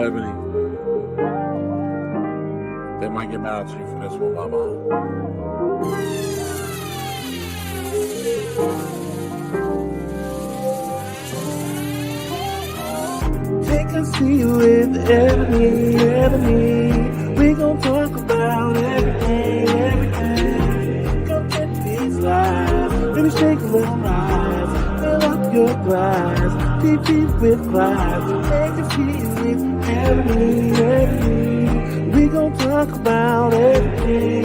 Ebony. They might get mad at you for this one, Mama. Take a seat with Ebony, Ebony. We gon' talk about everything. Come get these lives. Maybe shake a little rise. Fill up your glass. Deep, deep with vibes. Take a seat with Ebony, Ebony. We gon' talk about everything.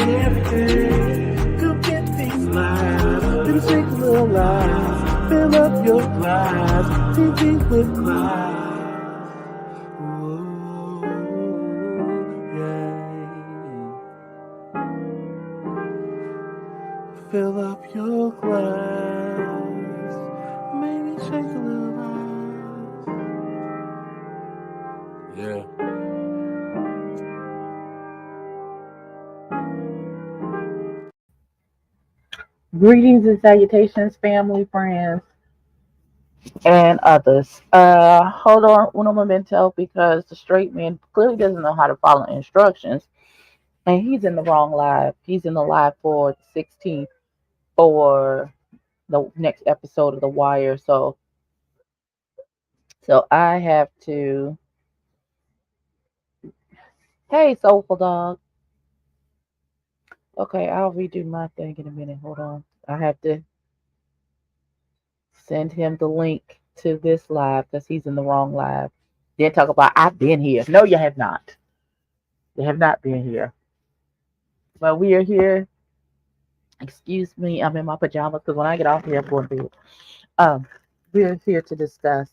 Come get these lives. Maybe shake a little rise. Fill up your glass. Deep, deep with vibes. Fill up your glass, maybe shake a little ice. Yeah. Greetings and salutations, family, friends, and others. Hold on uno momento because the straight man clearly doesn't know how to follow instructions, and he's in the wrong live. He's in the live for the 16th for the next episode of The Wire. So I have to. Hey, soulful dog. Okay, I'll redo my thing in a minute. Hold on. I have to send him the link to this live because he's in the wrong live. Then talk about I've been here. No, you have not. You have not been here. But we are here. Excuse me, I'm in my pajamas because when I get off here, I'm going to bed. We are here to discuss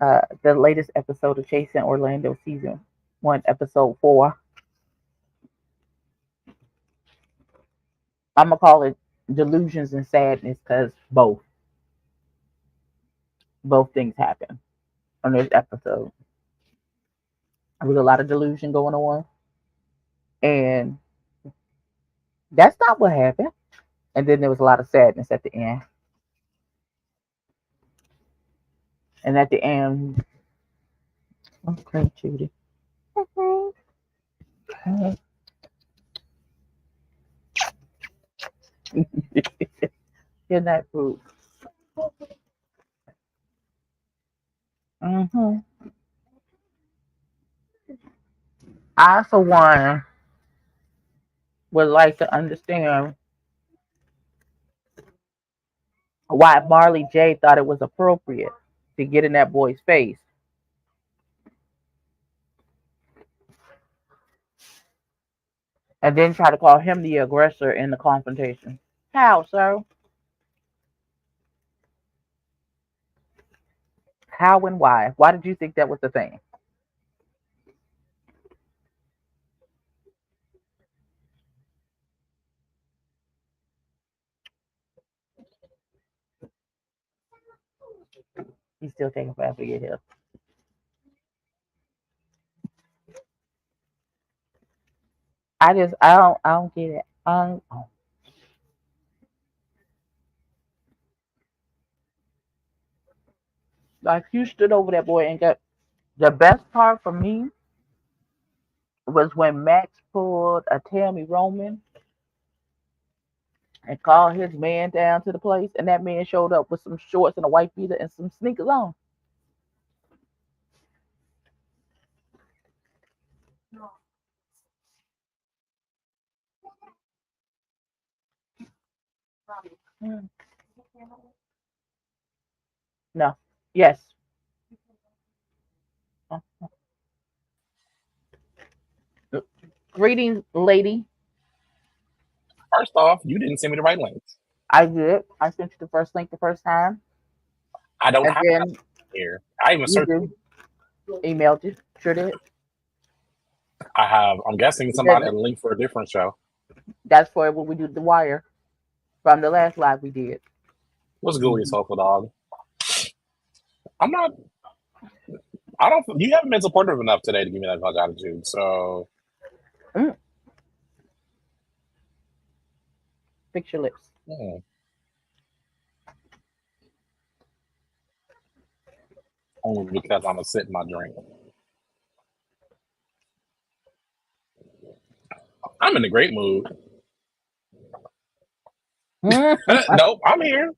the latest episode of Chasing Orlando season 1, episode 4. I'm gonna call it delusions and sadness because both things happen on this episode. There was a lot of delusion going on, and that's not what happened. And then there was a lot of sadness at the end. And at the end, okay, Judy. Good night, food. I, for one, would like to understand why Marley J thought it was appropriate to get in that boy's face and then try to call him the aggressor in the confrontation. How, sir? How and why? Why did you think that was the thing? He's still taking forever to get here. I don't get it. Like you stood over that boy and got the best part for me was when Max pulled a Tammy Roman and called his man down to the place, and that man showed up with some shorts and a white beater and some sneakers on. Mm. No. Yes. Uh, Greetings, lady. First off, you didn't send me the right links. I did. I sent you the first link the first time, I don't and have then that here. I even you searched. did. Emailed you. Sure did. I have. I'm guessing somebody a link for a different show. That's for what we do The Wire from the last live we did. What's good with your soulful dog? I'm not. I don't. You haven't been supportive enough today to give me that much attitude. So. Fix your lips. Only because I'm gonna sip my drink. I'm in a great mood. Mm. Nope, I'm here.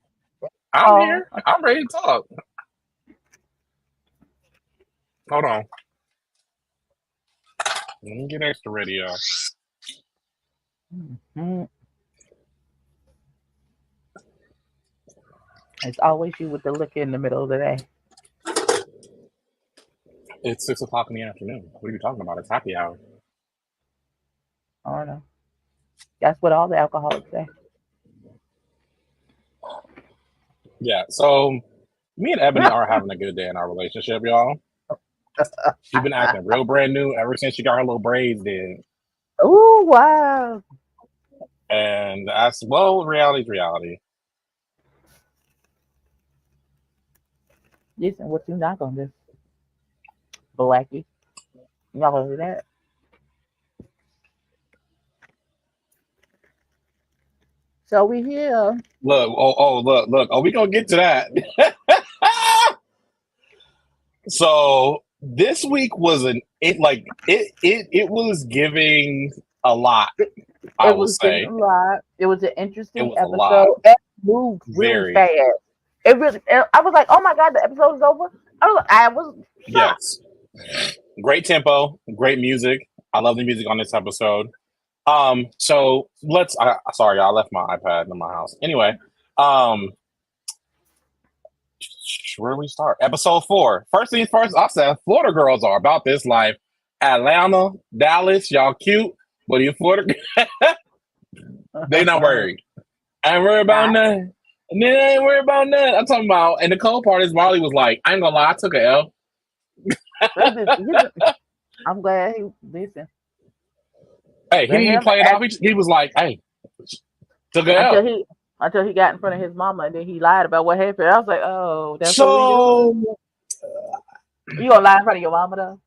I'm Oh, here. I'm ready to talk. Hold on. Let me get extra radio. mm. It's always you with the liquor in the middle of the day. It's 6 o'clock in the afternoon. What are you talking about? It's happy hour. I don't know. That's what all the alcoholics say. Yeah. So me and Ebony are having a good day in our relationship, y'all. She's been acting real brand new ever since she got her little braids did. Oh wow! And that's well, reality's reality. Listen, what you not gonna do, Blackie? You not gonna do that? So we here. Look, look. Oh, we gonna get to that. So this week was it was giving a lot. I It will was getting say a lot. It was an it interesting was a lot. episode. It moved really Very fast. It really. I was like, oh my god, the episode is over. I was shocked. yes. Great tempo, great music. I love the music on this episode. So sorry, I left my iPad in my house. Anyway, where do we start? Episode 4. First things first, I said Florida girls are about this life. Atlanta, Dallas, y'all cute, but in Florida, they not worried. I ain't worried about nothing. And then I ain't worried about nothing. I'm talking about, and the cold part is Marley was like, I ain't gonna lie, I took an L. I'm glad he listen. Hey, he didn't even play it off. He was like, hey, took an L. Until he got in front of his mama and then he lied about what happened. I was like, oh, that's so what we do. You gonna lie in front of your mama though?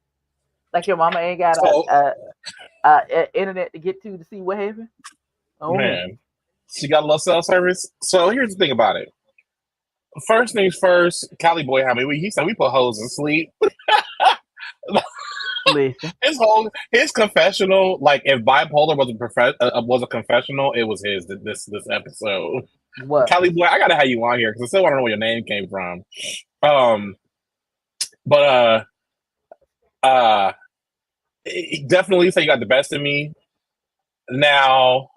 Like your mama ain't got internet to get to see what happened? Oh man. She got a little cell service. So here's the thing about it. First things first, Cali boy, he said we put hoes in sleep. Listen. His confessional, like if bipolar was a confessional, it was his this episode. What? Cali boy, I gotta have you on here because I still want to know where your name came from. Definitely say you got the best of me. Now,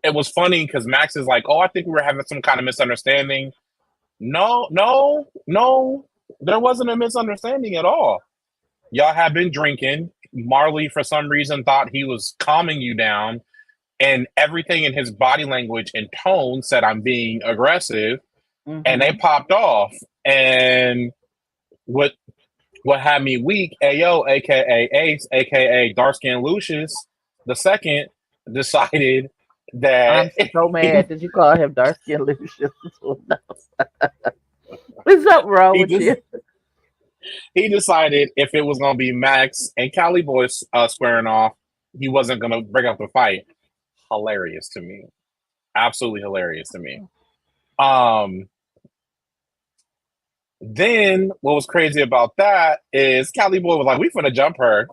it was funny because Max is like, oh, I think we were having some kind of misunderstanding. No, there wasn't a misunderstanding at all. Y'all had been drinking. Marley, for some reason, thought he was calming you down, and everything in his body language and tone said, I'm being aggressive, and they popped off. And what had me weak, Ayo, aka Ace, aka Dark Skin Lucius, the second, decided that I'm so mad that you call him Dark Skin Lucius. What's up, wrong with you? He decided if it was gonna be Max and Cali Boy squaring off, he wasn't gonna bring up the fight. Hilarious to me. Absolutely hilarious to me. Then what was crazy about that is Cali Boy was like, we finna jump her.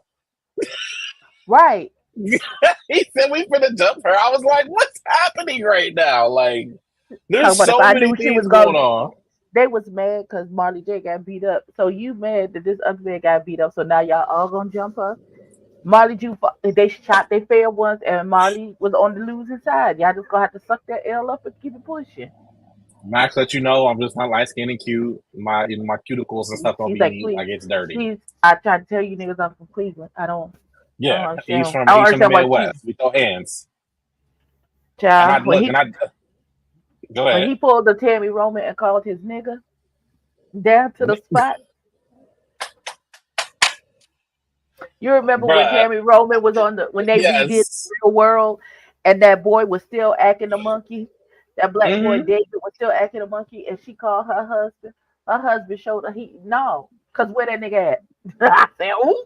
Right. He said we finna jump her. I was like, what's happening right now? Like, there's so many things going on. They was mad because Marley J got beat up. So you mad that this other man got beat up. So now y'all all gonna jump her. Marley J, they shot their fair ones, and Marley was on the losing side. Y'all just gonna have to suck that L up and keep it pushing. Max let you know I'm just not light skinned and cute. My cuticles and stuff don't be like it's dirty. I tried to tell you niggas I'm from Cleveland. Yeah, he's from the Midwest. We throw hands. Child, go ahead. When he pulled the Tammy Roman and called his nigga down to the spot. You remember when Tammy Roman was on when they redid Real World and that boy was still acting a monkey? That black boy David was still acting a monkey, and she called her husband. Her husband showed her because where that nigga at? I said, ooh.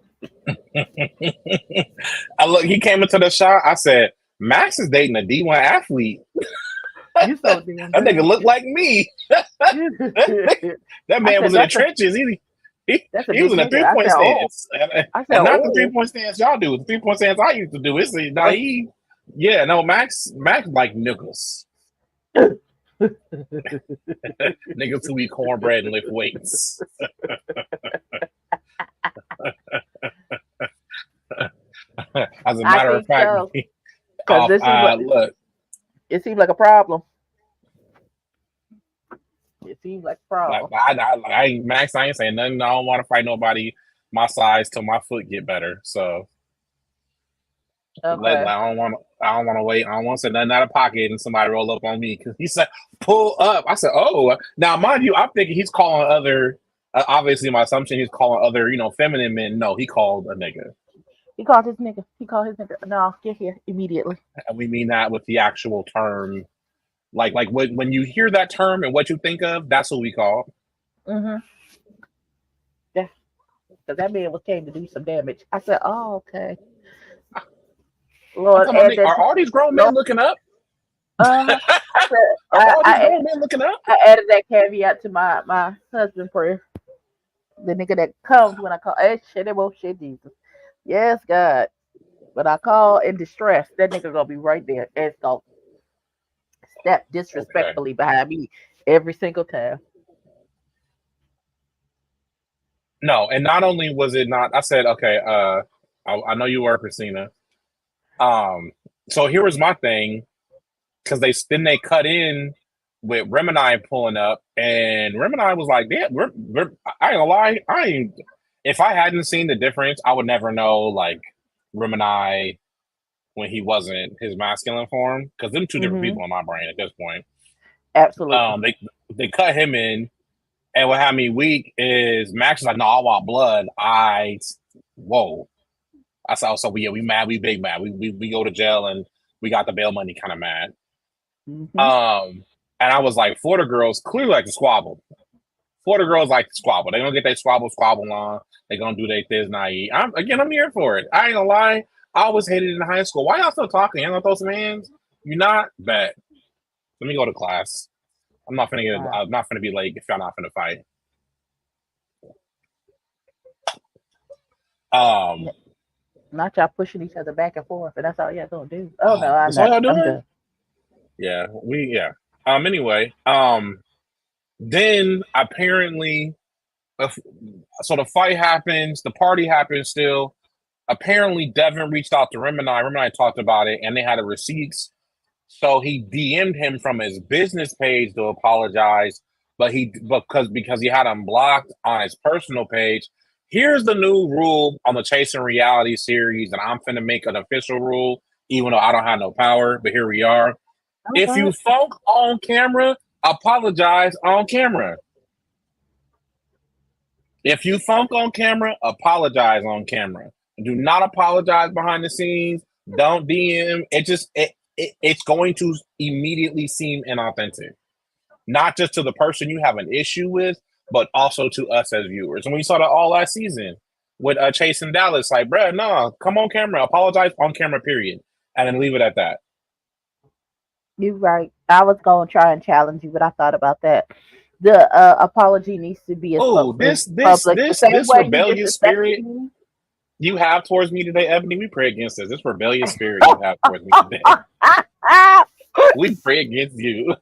He came into the shop. I said, Max is dating a D1 athlete. You so damn that nigga looked like me. That man was in the trenches. That's a He was big in a nigga. I 3-point said, oh. stance, I said, and not the oh. 3-point stance y'all do. The 3-point stance I used to do. It's now Max like niggas, niggas who eat cornbread and lift weights. As a I matter of think fact, so. Because this is what look, it seems like a problem. It seems like a problem. Max, I ain't saying nothing. I don't want to fight nobody my size till my foot get better. So Okay. I don't want to wait. I don't want to say nothing out of pocket and somebody roll up on me because he said pull up. I said, oh, now mind you, I'm thinking he's calling other. Obviously, my assumption he's calling other feminine men. No, he called a nigga. He called his nigga. No, get here immediately. And we mean that with the actual term. Like when you hear that term and what you think of, that's what we call. Mm-hmm. Yeah. Because that man came to do some damage. I said, oh, okay. Lord, Are all these grown men looking up? I said, Are all these grown men looking up? I added that caveat to my husband prayer. The nigga that comes when I call, hey, shit, Jesus. Yes, God. But I call in distress, that nigga gonna be right there and so step disrespectfully behind me every single time. No, and not only was it not, I said, okay, I know you were Christina. So here was my thing, because they cut in with Remini pulling up, and Remini was like, "Damn, I ain't gonna lie, if I hadn't seen the difference, I would never know like Remini when he wasn't his masculine form, because them two different people in my brain at this point." Absolutely. They cut him in, and what had me weak is Max is like, "No, I want blood." Whoa. I said, "Oh, so we mad, we big mad, we go to jail and we got the bail money, kind of mad." And I was like, Florida girls clearly like to squabble. Florida girls like to squabble. They gonna get their squabble on. They gonna do their thiz naive. I'm here for it. I ain't gonna lie. I always hated it in high school. Why y'all still talking? Y'all gonna throw some hands? You not? Bet. Let me go to class. I'm not gonna be late if y'all not gonna fight. Not y'all pushing each other back and forth, and that's all y'all gonna do. Oh no, that's all y'all doing? I'm done. Yeah, anyway, then apparently, so the fight happens, the party happens still. Apparently, Devin reached out to Remini. Remini talked about it, and they had the receipts. So he DM'd him from his business page to apologize, because he had him blocked on his personal page. Here's the new rule on the Chasing Reality series, and I'm finna make an official rule, even though I don't have no power, but here we are. Okay. If you funk on camera, apologize on camera. If you funk on camera, apologize on camera. Do not apologize behind the scenes. Don't DM. It's going to immediately seem inauthentic. Not just to the person you have an issue with, but also to us as viewers. And we saw that all last season with Chasing Dallas, like, bruh, no, come on camera, apologize on camera, period. And then leave it at that. You're right. I was going to try and challenge you, but I thought about that. The apology needs to be as public. This rebellious spirit you have towards me today, Ebony, we pray against this. This rebellious spirit you have towards me today. We pray against you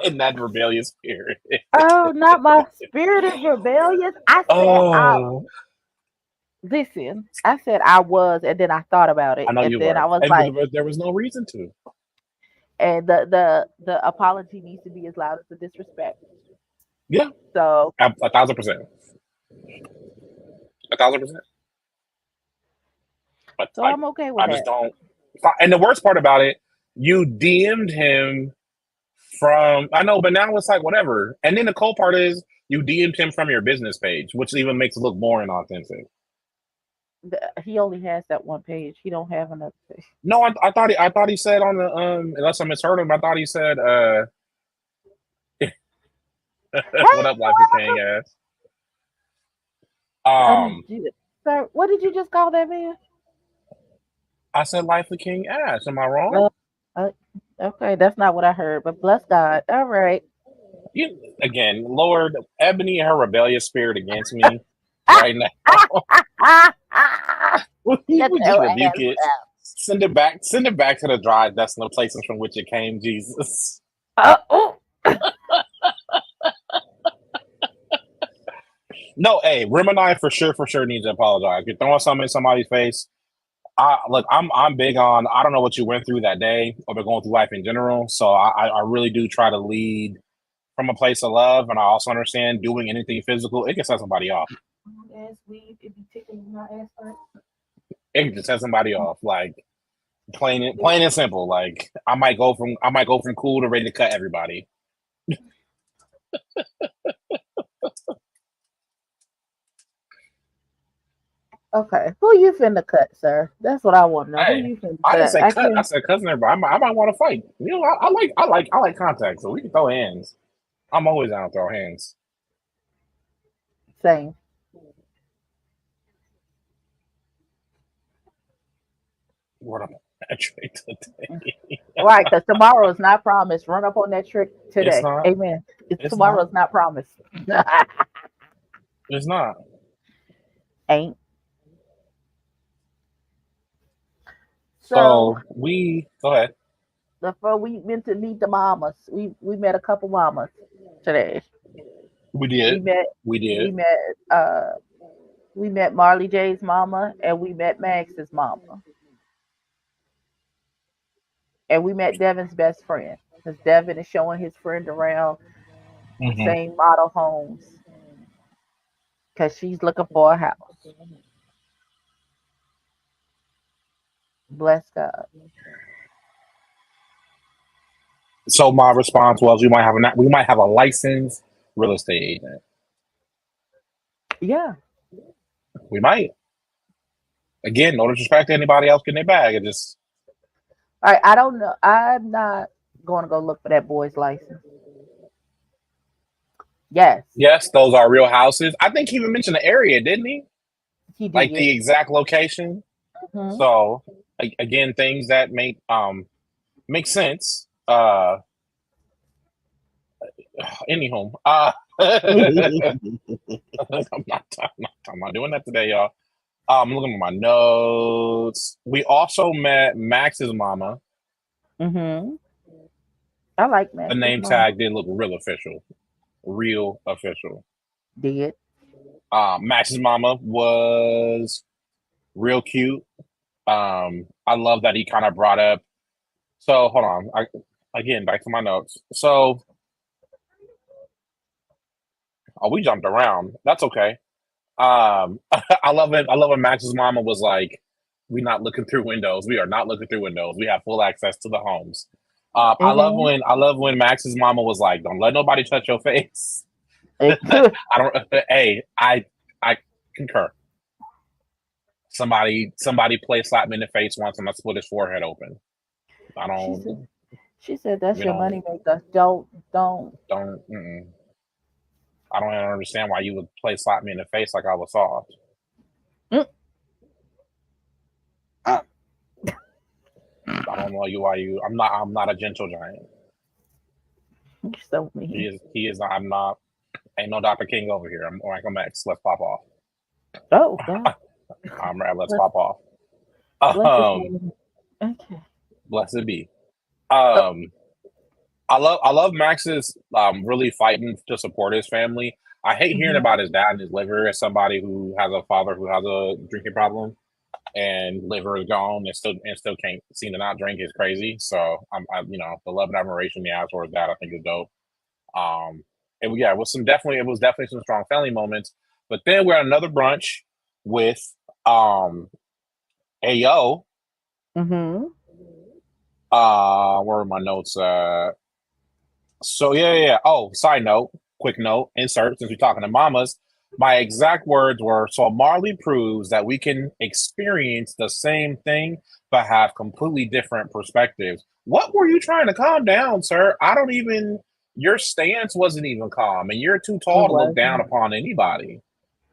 in that rebellious spirit. Oh, not my spirit is rebellious. I said, listen, I said I was, and then I thought about it. I know and you then were. I was and like, there was no reason to. And the apology needs to be as loud as the disrespect. Yeah. So 1,000%. 1,000%. But so I'm okay with that. I just don't. And the worst part about it, you DM'd him from, I know, but now it's like whatever. And then the cool part is you DM'd him from your business page, which even makes it look more inauthentic. He only has that one page. He don't have another page. No, I thought he said on the unless I misheard him, I thought he said what up, Life of King ass. Sir, what did you just call that man? I said Life of King ass. Am I wrong? Okay, that's not what I heard, but bless God. All right. Again, Lord, Ebony and her rebellious spirit against me. right now. we Shut just your rebuke ass it. up. Send it back. Send it back to the dry desolate places from which it came, Jesus. Oh. No, hey, Remini for sure needs to apologize. If you're throwing something in somebody's face, I'm big on. I don't know what you went through that day, or been going through life in general. So I really do try to lead from a place of love, and I also understand doing anything physical, it can set somebody off. Ass weed, it be tickling my ass hurt. It can just set somebody off. Like plain and simple. Like I might go from cool to ready to cut everybody. Okay, who you finna cut, sir? That's what I want to know. Who Hey, you finna I didn't cut? say I cut. I can't. said cousin everybody. I might want to fight. You know, I like contact, so we can throw hands. I'm always down to throw hands. Same. What am I trick today? Right, because tomorrow is not promised. Run up on that trick It's today. not. Amen. It's not. Tomorrow's not promised. It's not. Ain't. So So we go ahead. before we went to meet the mamas, we met a couple mamas today. We We did. met We we did. met uh we met Marley J's mama and we met Max's mama. And we met Devin's best friend. Because Devin is showing his friend around the Hmm. same model homes because she's looking for a house. Bless God. So my response was, we might have a licensed real estate agent. Yeah. We might. Again, no disrespect to anybody else getting their bag. It just All right. I don't know. I'm not going to go look for that boy's license. Yes, yes, those are real houses. I think he even mentioned the area, didn't he? he Like did. the exact location. Hmm. So again, things that make sense. Anyhow, I'm not doing that today, y'all. I'm looking at my notes. We also met Max's mama. Hmm. I like The Max's name mom. tag did look real official. Real official. Did. Max's mama was real cute. I love that he kind of brought up. So hold on. Again, back to my notes. So we jumped around. That's okay. I love it. I love when Max's mama was like, "We're not looking through windows. We are not looking through windows. We have full access to the homes." Hmm. I love when Max's mama was like, "Don't let nobody touch your face." I don't. Hey, I concur. Somebody play slap me in the face once, and I split his forehead open. I she said. don't. She said that's You your know. money maker. Don't. Don't. I don't even understand why you would play slap me in the face like I was soft. Mm. I don't know you why you. I'm not a gentle giant. You're so mean. He is. I'm not. Ain't no Dr. King over here. I'm Michael X. Let's pop off. Oh God. I'm right. Let's Bless, pop off. bless his Um, name. Okay. blessed be. Oh, Um, I love Max's really fighting to support his family. I hate hearing mhm. about his dad and his liver as somebody who has a father who has a drinking problem and liver is gone and still can't seem to not drink is crazy. So the love and admiration he has for his dad I think is dope. Um, it was definitely some strong family moments. But then we're at another brunch with um Ayo. Mhm. Where are my notes? So yeah. Oh, side note, quick note, insert since we're talking to mamas. My exact words were so Marley proves that we can experience the same thing but have completely different perspectives. What were you trying to calm down, sir? I don't even your stance wasn't even calm, and you're too It tall to look down wasn't. upon anybody.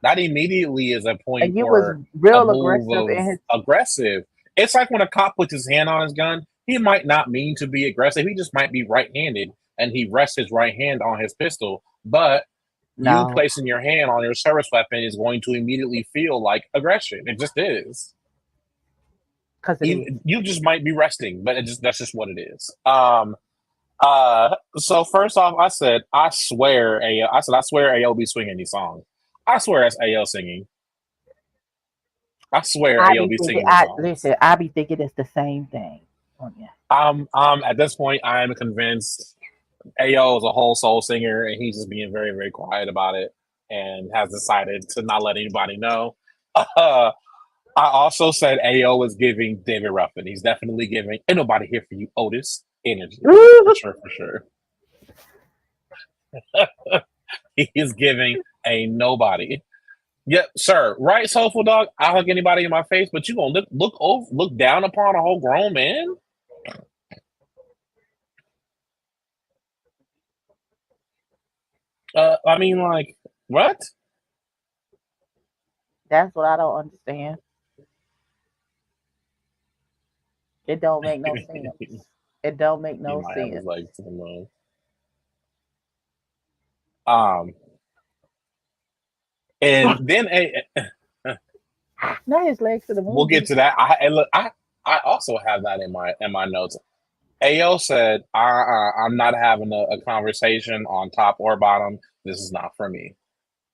That immediately is a point And you was or a real move aggressive of in his. aggressive. It's like when a cop puts his hand on his gun, he might not mean to be aggressive. He just might be right handed and he rests his right hand on his pistol. But You No, placing your hand on your service weapon is going to immediately feel like aggression. It just is. because it is. You just might be resting, but that's just what it is. So first off, I swear I swear AO be swinging these songs. I swear that's AO singing. I swear I AO be be thinking, singing these songs. listen, I be thinking it's the same thing. Oh, yeah. At this point, I am convinced AO is a whole soul singer, and he's just being very, very quiet about it, and has decided to not let anybody know. I also said AO is giving David Ruffin. He's definitely giving "Ain't Nobody Here for You" Otis energy for sure, for sure. He is giving a nobody. Yep, sir. Right, soulful dog. I'll hug anybody in my face, but you gonna look down upon a whole grown man? I mean, like, what? That's what I don't understand. It don't make no sense. It don't make He no might have his sense. legs to the moon. Um, and then Not his legs to the we'll moon. get to that. I also have that in my notes. AO said, I'm not having a conversation on top or bottom. This is not for me.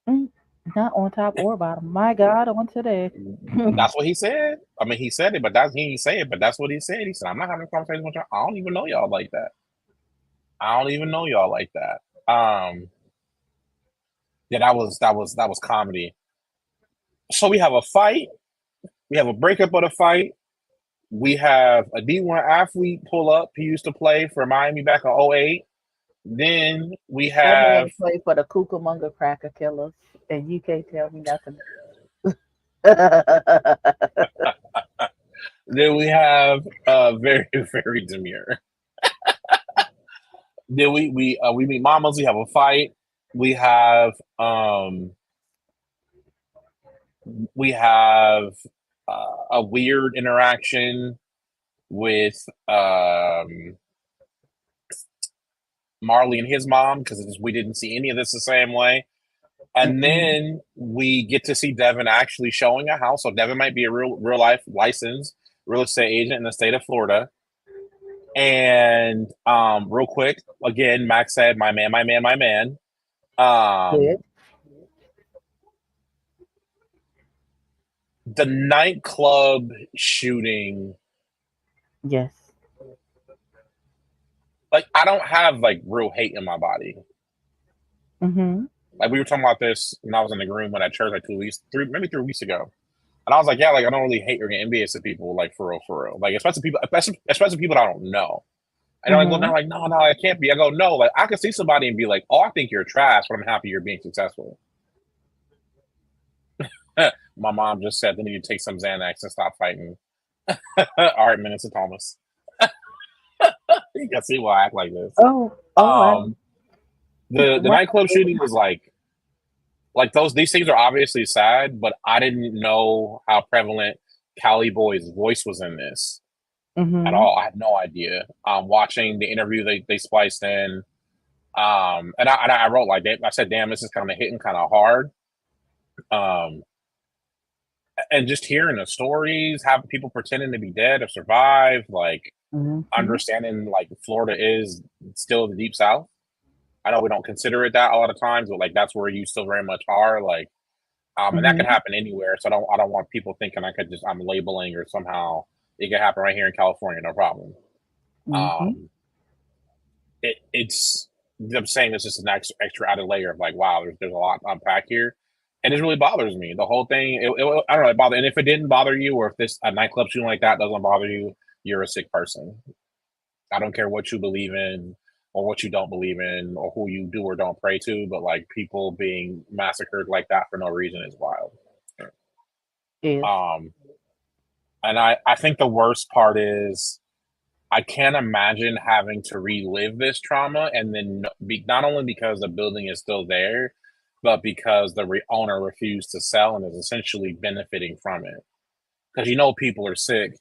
Mm, not on top or bottom. My God, on today. That's what he said. I mean, he said it, but he didn't say it, but that's what he said. He said, I'm not having a conversation with y'all. I don't even know y'all like that. I don't even know y'all like that. Yeah, that was comedy. So we have a fight. We have a breakup of the fight. We have a D1 athlete pull up. He used to play for Miami back in '08. Then we That have man played for the Cucamonga Cracker Killers, and you can't tell me nothing. very very demure. Then we meet mamas. We have a fight. We have um we have a weird interaction with Marley and his mom because we didn't see any of this the same way. And Mm-mm. then we get to see Devin actually showing a house. So Devin might be a real life licensed real estate agent in the state of Florida. And real quick, again, Max said, "My man, my man, my man." Um, Good. the nightclub shooting, Yes. like I don't have like real hate in my body. Mm-hmm. Like we were talking about this when I was in the room when at church like 2 weeks, maybe 3 weeks ago. And I was like, yeah, like I don't really hate or get envious of people, like for real, for real. Like especially people I don't know. And I go Mm-hmm. down like, no, no, it can't be. I go, no, like I could see somebody and be like, oh, I think you're trash, but I'm happy you're being successful. My mom just said they need to take some Xanax and stop fighting. All right, Minister Thomas. You can see why I act like this. Oh, oh, Um, the wow. nightclub shooting was like these things are obviously sad, but I didn't know how prevalent Cali Boy's voice was in this at Mm-hmm. all. I had no idea. Watching the interview they spliced in, and I wrote like I said, damn, this is kind of hitting kind of hard. Um, and just hearing the stories, having people pretending to be dead or survived, like Mm-hmm. understanding like Florida is still the deep south. I know we don't consider it that a lot of times, but like that's where you still very much are. Like, and that could Mm-hmm. happen anywhere. So I don't want people thinking I'm labeling or somehow it could happen right here in California, no problem. Mm-hmm. Um, it's I'm saying it's just an extra added layer of like, wow, there's a lot to unpack here, and it really bothers me. The whole thing, I don't know, it bothered. And if it didn't bother you, or if this a nightclub shooting like that doesn't bother you, you're a sick person. I don't care what you believe in or what you don't believe in or who you do or don't pray to, but like people being massacred like that for no reason is wild. Is. Um, and I think the worst part is I can't imagine having to relive this trauma and then not only because the building is still there, but because the owner refused to sell and is essentially benefiting from it. Because people are sick.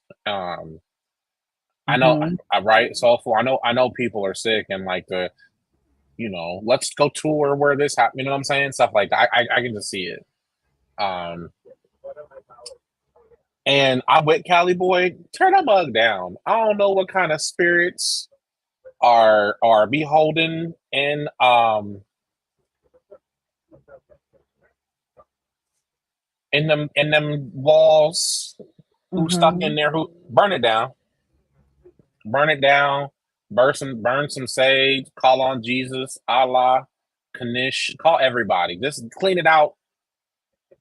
I know, Mm-hmm. right? So I know people are sick, and like let's go tour where this happened. You know what I'm saying? Stuff like that. I can just see it. And I'm with Cali Boy. Turn that mug down. I don't know what kind of spirits are beholden in them walls who stuck in there who burn it down. Burn it down, burn some sage, call on Jesus, Allah, Kanish, call everybody. Just clean it out,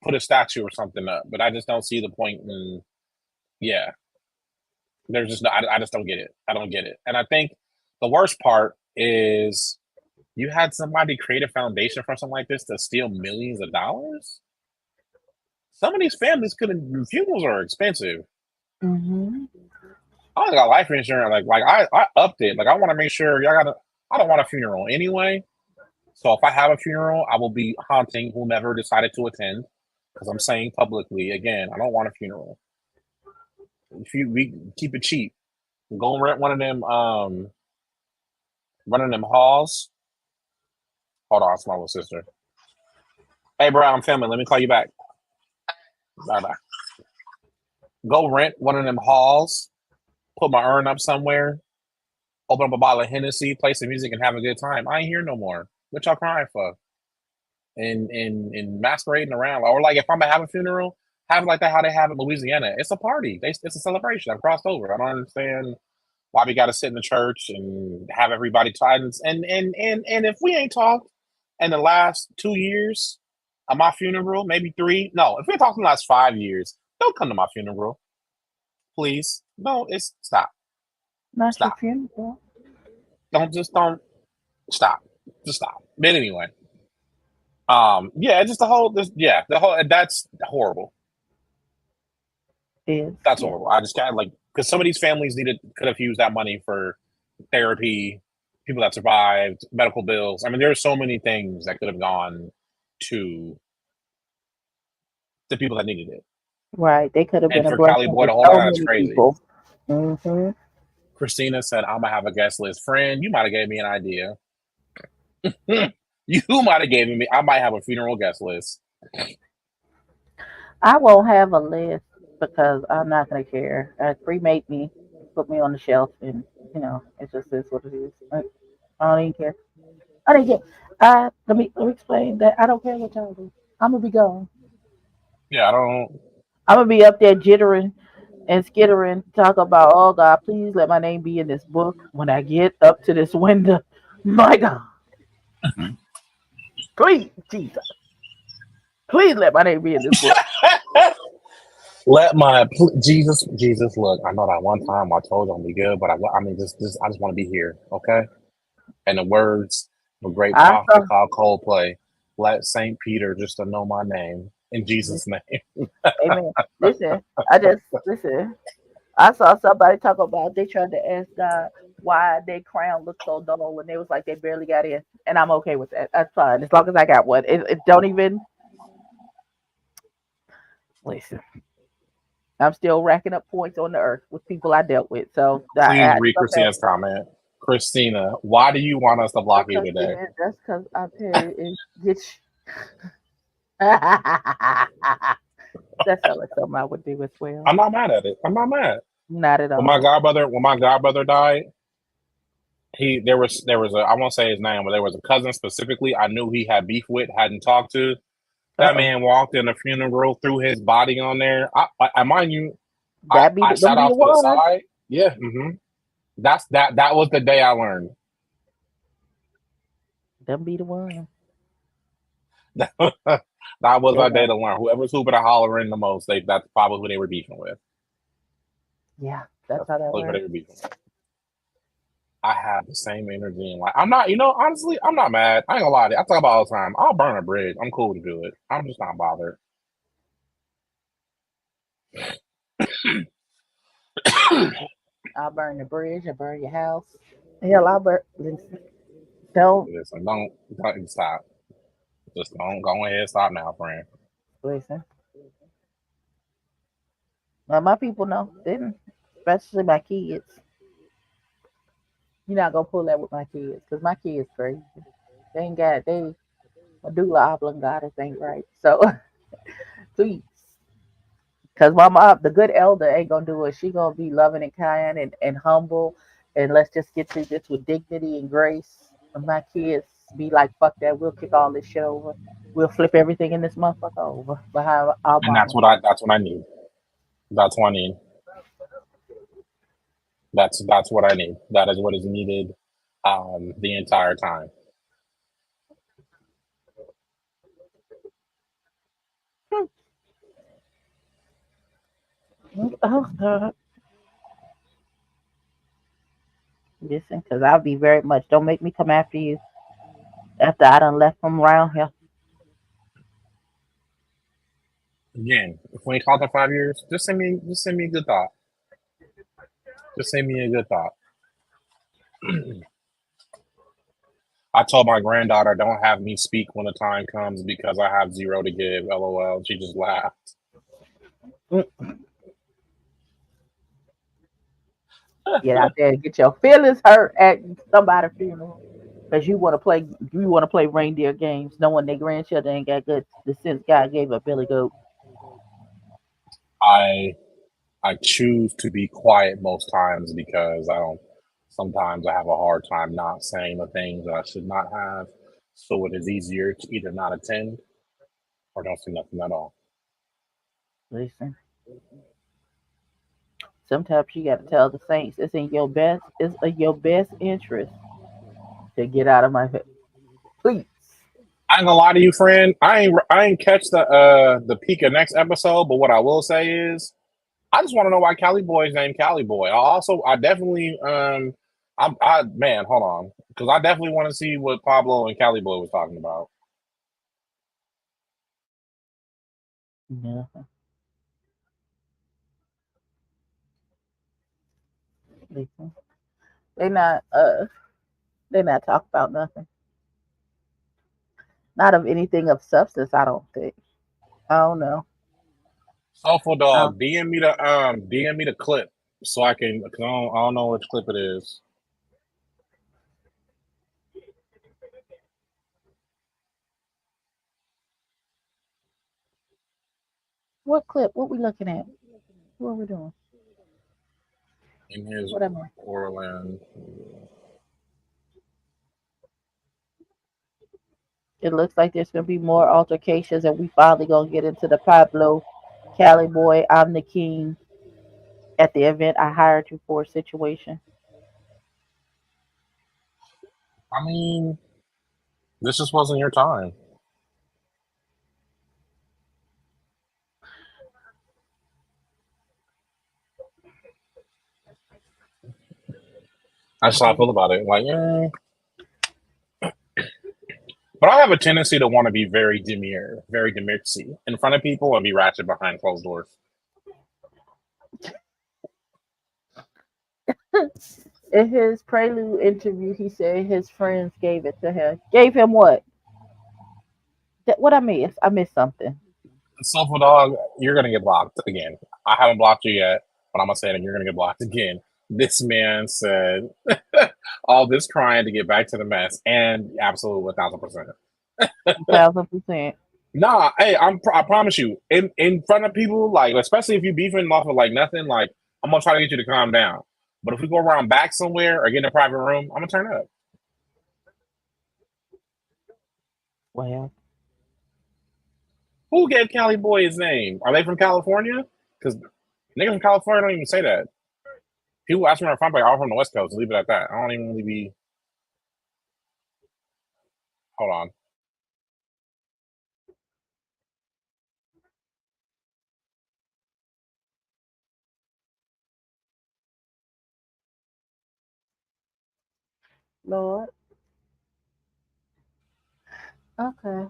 put a statue or something up. But I just don't see the point in, yeah. There's just no, I just don't get it. I don't get it. And I think the worst part is you had somebody create a foundation for something like this to steal millions of dollars. Some of these families couldn't. Funerals are expensive. I got life insurance. Like I upped it. Like I want to make sure y'all got. I don't want a funeral anyway. So if I have a funeral, I will be haunting whomever decided to attend. Because I'm saying publicly again, I don't want a funeral. We keep it cheap. Go and rent one of them halls. Hold on, it's my little sister. Hey bro, I'm filming. Let me call you back. Bye bye. Go rent one of them halls. Put my urn up somewhere. Open up a bottle of Hennessy, play some music, and have a good time. I ain't here no more. What y'all crying for? And masquerading around, or like if I'm gonna have a funeral, have it like that how they have in Louisiana. It's a party. It's a celebration. I've crossed over. I don't understand why we got to sit in the church and have everybody tied. And if we ain't talked in the last 2 years of my funeral, maybe 3. No, if we ain't talked in the last 5 years, don't come to my funeral, please. No, stop. Not Stop. your funeral. Don't stop. Just stop. But anyway, just the whole that's horrible. That's horrible. I just got because some of these families could have used that money for therapy, people that survived, medical bills. I mean, there are so many things that could have gone to the people that needed it. Right. They could have been And a for blessing Cali Boy to to hold so on, that's many crazy. people. Christina said, I'm going to have a guest list. Friend, you might have gave me an idea. You might have gave me, I might have a funeral guest list. I won't have a list because I'm not going to care. Cremate me, put me on the shelf, and, it just is what it is. I don't even care. I don't care. Let me explain that. I don't care what y'all do. I'm going to be gone. Yeah, I don't. I'm going to be up there jittering and skittering, talk about, oh God, please let my name be in this book when I get up to this window. My God. Please, Jesus. Please let my name be in this book. Jesus, look, I know that one time I told you I'm be good, but I just want to be here, okay? And the words of a great prophet called Coldplay, let St. Peter just to know my name in Jesus' name. Amen. Listen, I saw somebody talk about they tried to ask God why their crown looked so dull when they was like they barely got in, and I'm okay with that. That's fine as long as I got one. It don't even listen. I'm still racking up points on the earth with people I dealt with. So please read Christina's comment. Christina, why do you want us to block you today? That's because I pay and get. That's like something I would do as well. I'm not mad at it. I'm not mad. Not at all. When my godbrother died, there was I won't say his name, but there was a cousin specifically I knew he had beef with, hadn't talked to. That man walked in the funeral, threw his body on there. I mind you, I sat off to the side. Yeah, that was the day I learned. Them be the one. That was our day to learn. Whoever's hooping and hollering the most, that's probably who they were beefing with. Yeah, that's how that works. They were beefing with. I have the same energy and I'm not, honestly, I'm not mad. I ain't gonna lie to you. I talk about all the time. I'll burn a bridge. I'm cool to do it. I'm just not bothered. I'll burn the bridge. I'll burn your house. Hell, I'll burn. Don't stop. Just don't go ahead. Stop now, friend. Listen. Well, my people know, didn't, especially my kids. You're not gonna pull that with my kids because my kids crazy. They ain't got they medulla oblongata ain't right. So please. Cause my mom, the good elder, ain't gonna do it. She gonna be loving and kind and humble, and let's just get through this with dignity and grace. And my kids be like, "Fuck that! We'll kick all this shit over. We'll flip everything in this motherfucker over behind our And mama." that's what I need. That's what I need. That's what I need. That is what is needed the entire time. Oh God, listen, cause I'll be very much. Don't make me come after you after I done left from around here. Again, if we ain't talked in 5 years, just send me a good thought. Just send me a good thought. I told my granddaughter, don't have me speak when the time comes because I have zero to give. LOL. She just laughed. Mm, get out there and get your feelings hurt at somebody's funeral. Cause you want to play reindeer games, knowing their grandchildren ain't got good the sense God gave a Billy Goat. I I choose to be quiet most times because I don't. Sometimes I have a hard time not saying the things that I should not have. So it is easier to either not attend or don't say nothing at all. Listen, sometimes you got to tell the saints it's in your best interest to get out of my face. Please. I ain't gonna lie to you, friend. I ain't catch the peak of next episode, but what I will say is I just want to know why Cali Boy is named Cali Boy. I definitely I man, hold on. Because I definitely want to see what Pablo and Cali Boy was talking about. Yeah, listen. They not uh they not talk about nothing. Not of anything of substance, I don't think. I don't know. Soulful Um, Dog, DM me the clip so I can. Cause I don't know which clip it is. what clip? What we looking at? What are we doing? In his What am I? Orland. It looks like there's gonna be more altercations, and we finally gonna get into the Pablo Cali Boy, I'm the king at the event I hired you for situation. I mean, this just wasn't your time. That's how I feel about it. Like, but I have a tendency to want to be very demure in front of people and be ratchet behind closed doors. In his prelude interview, he said his friends gave it to him. Gave him what? What I missed? I missed something. Soulful Dog, you're gonna get blocked again. I haven't blocked you yet, but I'm gonna say that you're gonna get blocked again. This man said all this crying to get back to the mess, and absolutely 1,000%. 1,000%. Nah, hey, I promise you, in front of people, like especially if you beefing off of like nothing, like I'm gonna try to get you to calm down. But if we go around back somewhere or get in a private room, I'm gonna turn up. Well, Who gave Cali Boy his name? Are they from California? Because niggas from California don't even say that. People ask me where I'm from, like I'm from the West Coast. Leave it at that. I don't even really be. Hold on. Lord. Okay.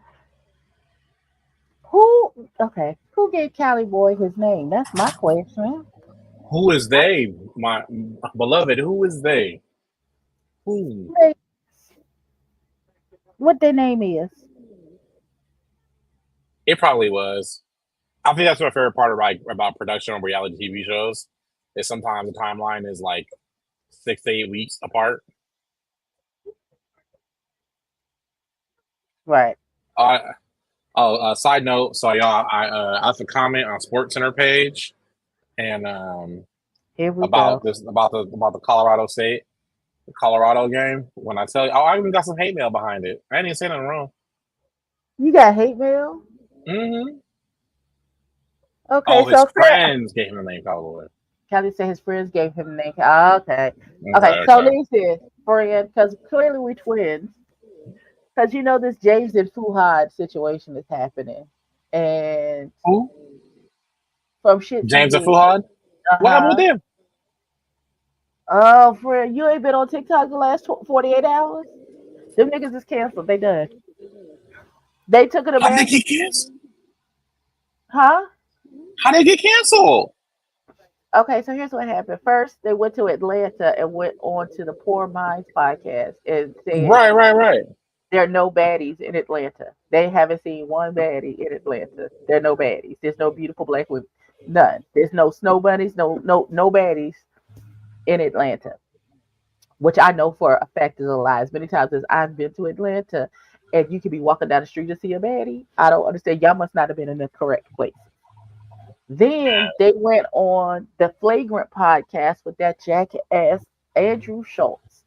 Who? Okay. Who gave Cali Boy his name? That's my question. Who is they? My beloved. Who is they? Who? They- What their name is? It probably was. I think that's my favorite part of like about production on reality TV shows. Is sometimes the timeline is like 6 to 8 weeks apart. Right. Uh, side note. So y'all, I left a comment on Sports Center page and Here we about go. the Colorado State, the Colorado game. When I tell you, I even got some hate mail behind it. I didn't say nothing wrong. You got hate mail? Mm-hmm. Okay, Oh, his so friends gave him the name Cowboy. Kelly said his friends gave him the name. Okay. Okay, Okay, so okay. listen, friend, because clearly we twins. Because you know this James and Fuhad situation is happening. And Who? from shit James and TV. Fuhad. What happened with Uh-huh. them? Oh, friend, you ain't been on TikTok the last 48 hours? Them niggas is canceled. They done. They took an How did they American. get canceled? Huh? How did they get canceled? Okay, so here's what happened. First, they went to Atlanta and went on to the Poor Minds podcast and said Right, right, right. there are no baddies in Atlanta. They haven't seen one baddie in Atlanta. There are no baddies. There's no beautiful black women. None. There's no snow bunnies. No baddies in Atlanta, which I know for a fact is a lie. As many times as I've been to Atlanta, and you can be walking down the street to see a baddie, I don't understand. Y'all must not have been in the correct place. Then they went on the Flagrant podcast with that jackass Andrew Schultz,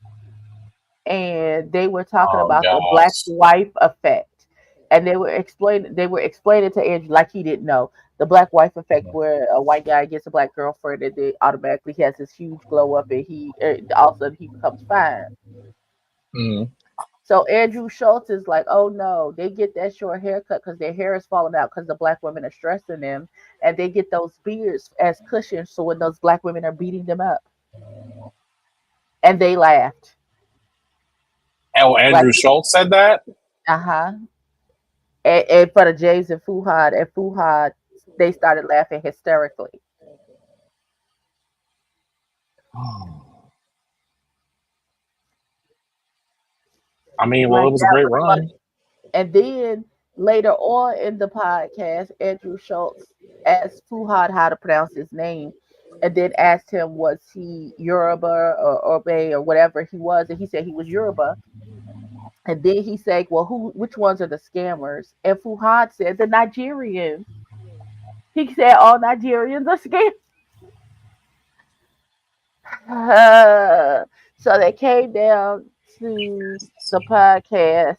and they were talking Oh about the black gosh. wife effect, and they were explaining to Andrew like he didn't know the black wife effect, where a white guy gets a black girlfriend and they automatically has this huge glow up, and he all of a sudden he becomes fine. Mm. So Andrew Schultz is like, oh no, they get that short haircut because their hair is falling out because the black women are stressing them, and they get those beards as cushions so when those black women are beating them up, and they laughed Oh, like, Andrew Schultz said that. uh huh. And for the Jays and Fuhad, they started laughing hysterically. I mean, well, it Like was a that great was run. funny. And then later on in the podcast, Andrew Schultz asked Fuhad how to pronounce his name, and then asked him was he Yoruba or Obe or whatever he was, and he said he was Yoruba. And then he said, "Well, which ones are the scammers?" And Fuhad said, "The Nigerians." He said, "All Nigerians are scammers." So they came down to the podcast,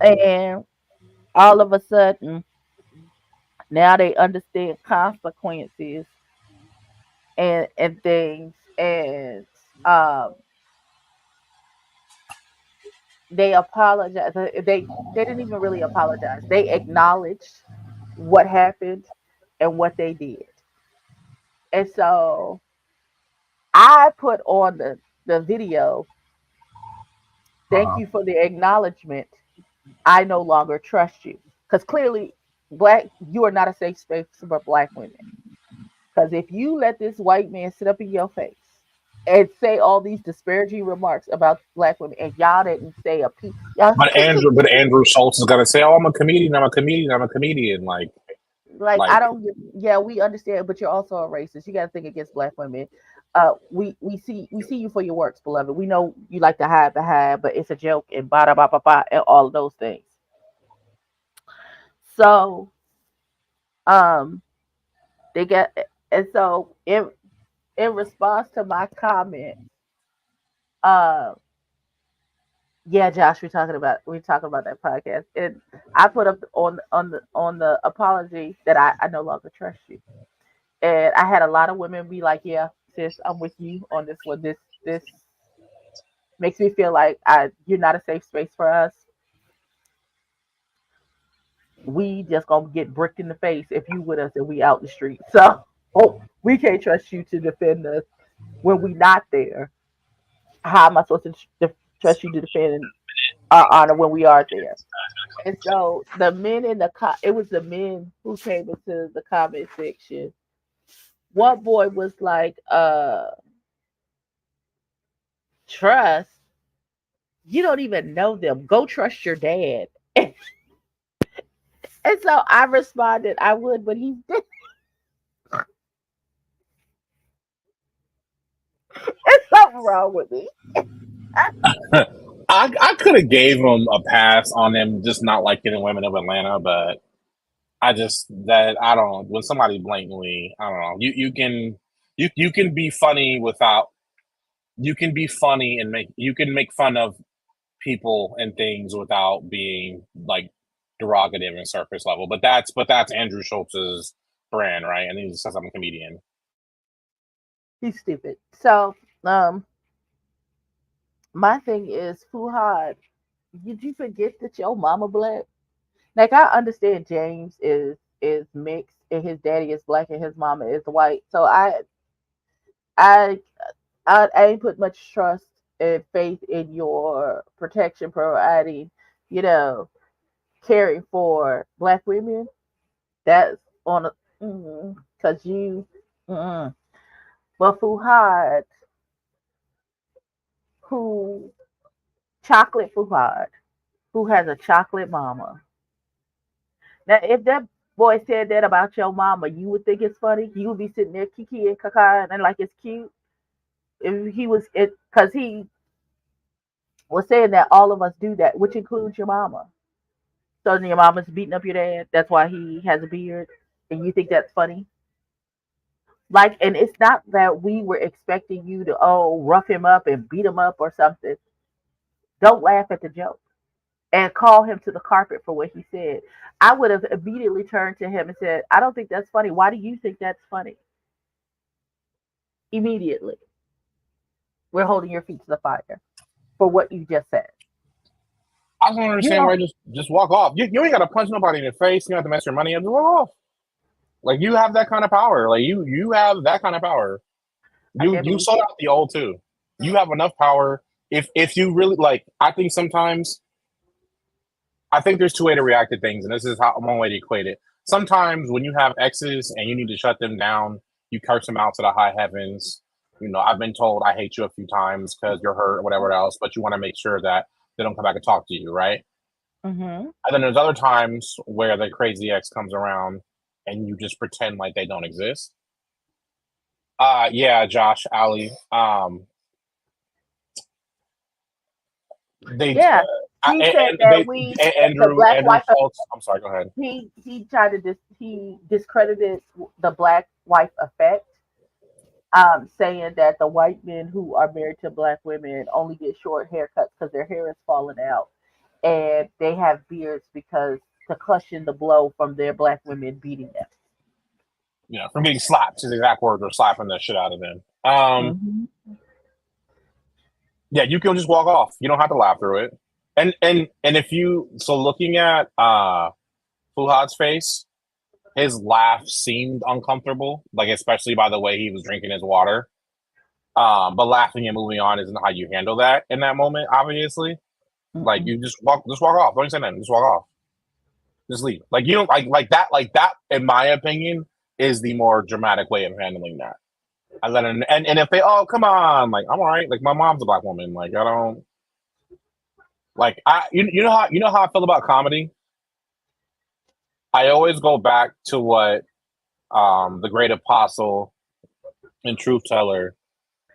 and all of a sudden, now they understand consequences and things, and um, they apologize. They didn't even really apologize. They acknowledged what happened and what they did. And so I put on the video, thank Uh-huh. you for the acknowledgement. I no longer trust you. Because clearly, you are not a safe space for black women. Because if you let this white man sit up in your face and say all these disparaging remarks about black women, and y'all didn't say a piece, y'all, But Andrew Schultz is gonna say, "Oh, I'm a comedian. I'm a comedian. I'm a comedian." like I Like, don't. Yeah, we understand, but you're also a racist. You got to think against black women. We see you for your works, beloved. We know you like to hide behind, but it's a joke and ba da ba ba ba and all of those things. So um, they get and so in response to my comment, uh, yeah, Josh, we're talking about that podcast, and I put up on the apology that I no longer trust you. And I had a lot of women be like, "Yeah, sis, I'm with you on this one. This makes me feel like you're not a safe space for us. We just gonna get bricked in the face if you with us and we out the street. So, oh, we can't trust you to defend us when we not there. How am I supposed to trust you to defend our honor when we are there?" And so the men it was the men who came into the comment section. One boy was like, trust? You don't even know them. Go trust your dad." And so I responded, I would, but he's dead. There's something wrong with me. I could have gave him a pass on him just not liking the women of Atlanta, but I don't when somebody blatantly I don't know you can be funny without you can be funny and make fun of people and things without being like derogative and surface level. But that's Andrew Schultz's brand, right? And he says I'm a comedian. He's stupid. So, my thing is, Fuhad, did you forget that your mama black? Like I understand James is mixed and his daddy is black and his mama is white. So I I ain't put much trust and faith in your protection providing, you know, caring for black women. That's on a because you mm. But Fuhad, who chocolate Fuhad, who has a chocolate mama. Now, if that boy said that about your mama, you would think it's funny. You would be sitting there kiki and kaka and like it's cute. If he was it, because he was saying that all of us do that, which includes your mama. So your mama's beating up your dad. That's why he has a beard, and you think that's funny. Like, and it's not that we were expecting you to rough him up and beat him up or something. Don't laugh at the joke and call him to the carpet for what he said. I would have immediately turned to him and said, I don't think that's funny. Why do you think that's funny? Immediately. We're holding your feet to the fire for what you just said. I don't You understand why know, just walk off. You ain't got to punch nobody in the face. You don't have to mess your money up. Just walk off. Like you have that kind of power. Like you have that kind of power. I You can't you believe sold out the old too. You have enough power. If you really like, I think sometimes I think there's two way to react to things, and this is how one way to equate it. Sometimes when you have exes and you need to shut them down, you curse them out to the high heavens. You know, I've been told I hate you a few times because you're hurt or whatever else, but you want to make sure that they don't come back and talk to you, right? mm-hmm. And then there's other times where the crazy ex comes around and you just pretend like they don't exist. Yeah, Josh, Ali. They Yeah. He said and that they we the Andrew black Andrew wife Schultz. I'm sorry. Go ahead. he tried to he discredited the black wife effect, saying that the white men who are married to black women only get short haircuts because their hair is falling out, and they have beards because to cushion the blow from their black women beating them. You know, from getting slapped. His exact words were slapping the shit out of them. Hmm. Yeah, you can just walk off. You don't have to laugh through it. And if you looking at Fuhad's face, his laugh seemed uncomfortable, like especially by the way he was drinking his water. But laughing and moving on isn't how you handle that in that moment, obviously. Like Mm-mm. you just walk off. Don't say nothing. Just walk off. Just leave. Like you don't like that, in my opinion, is the more dramatic way of handling that. I let him and if they come on, like I'm all right. Like my mom's a black woman. Like I don't like you know how I feel about comedy? I always go back to what the great apostle and truth teller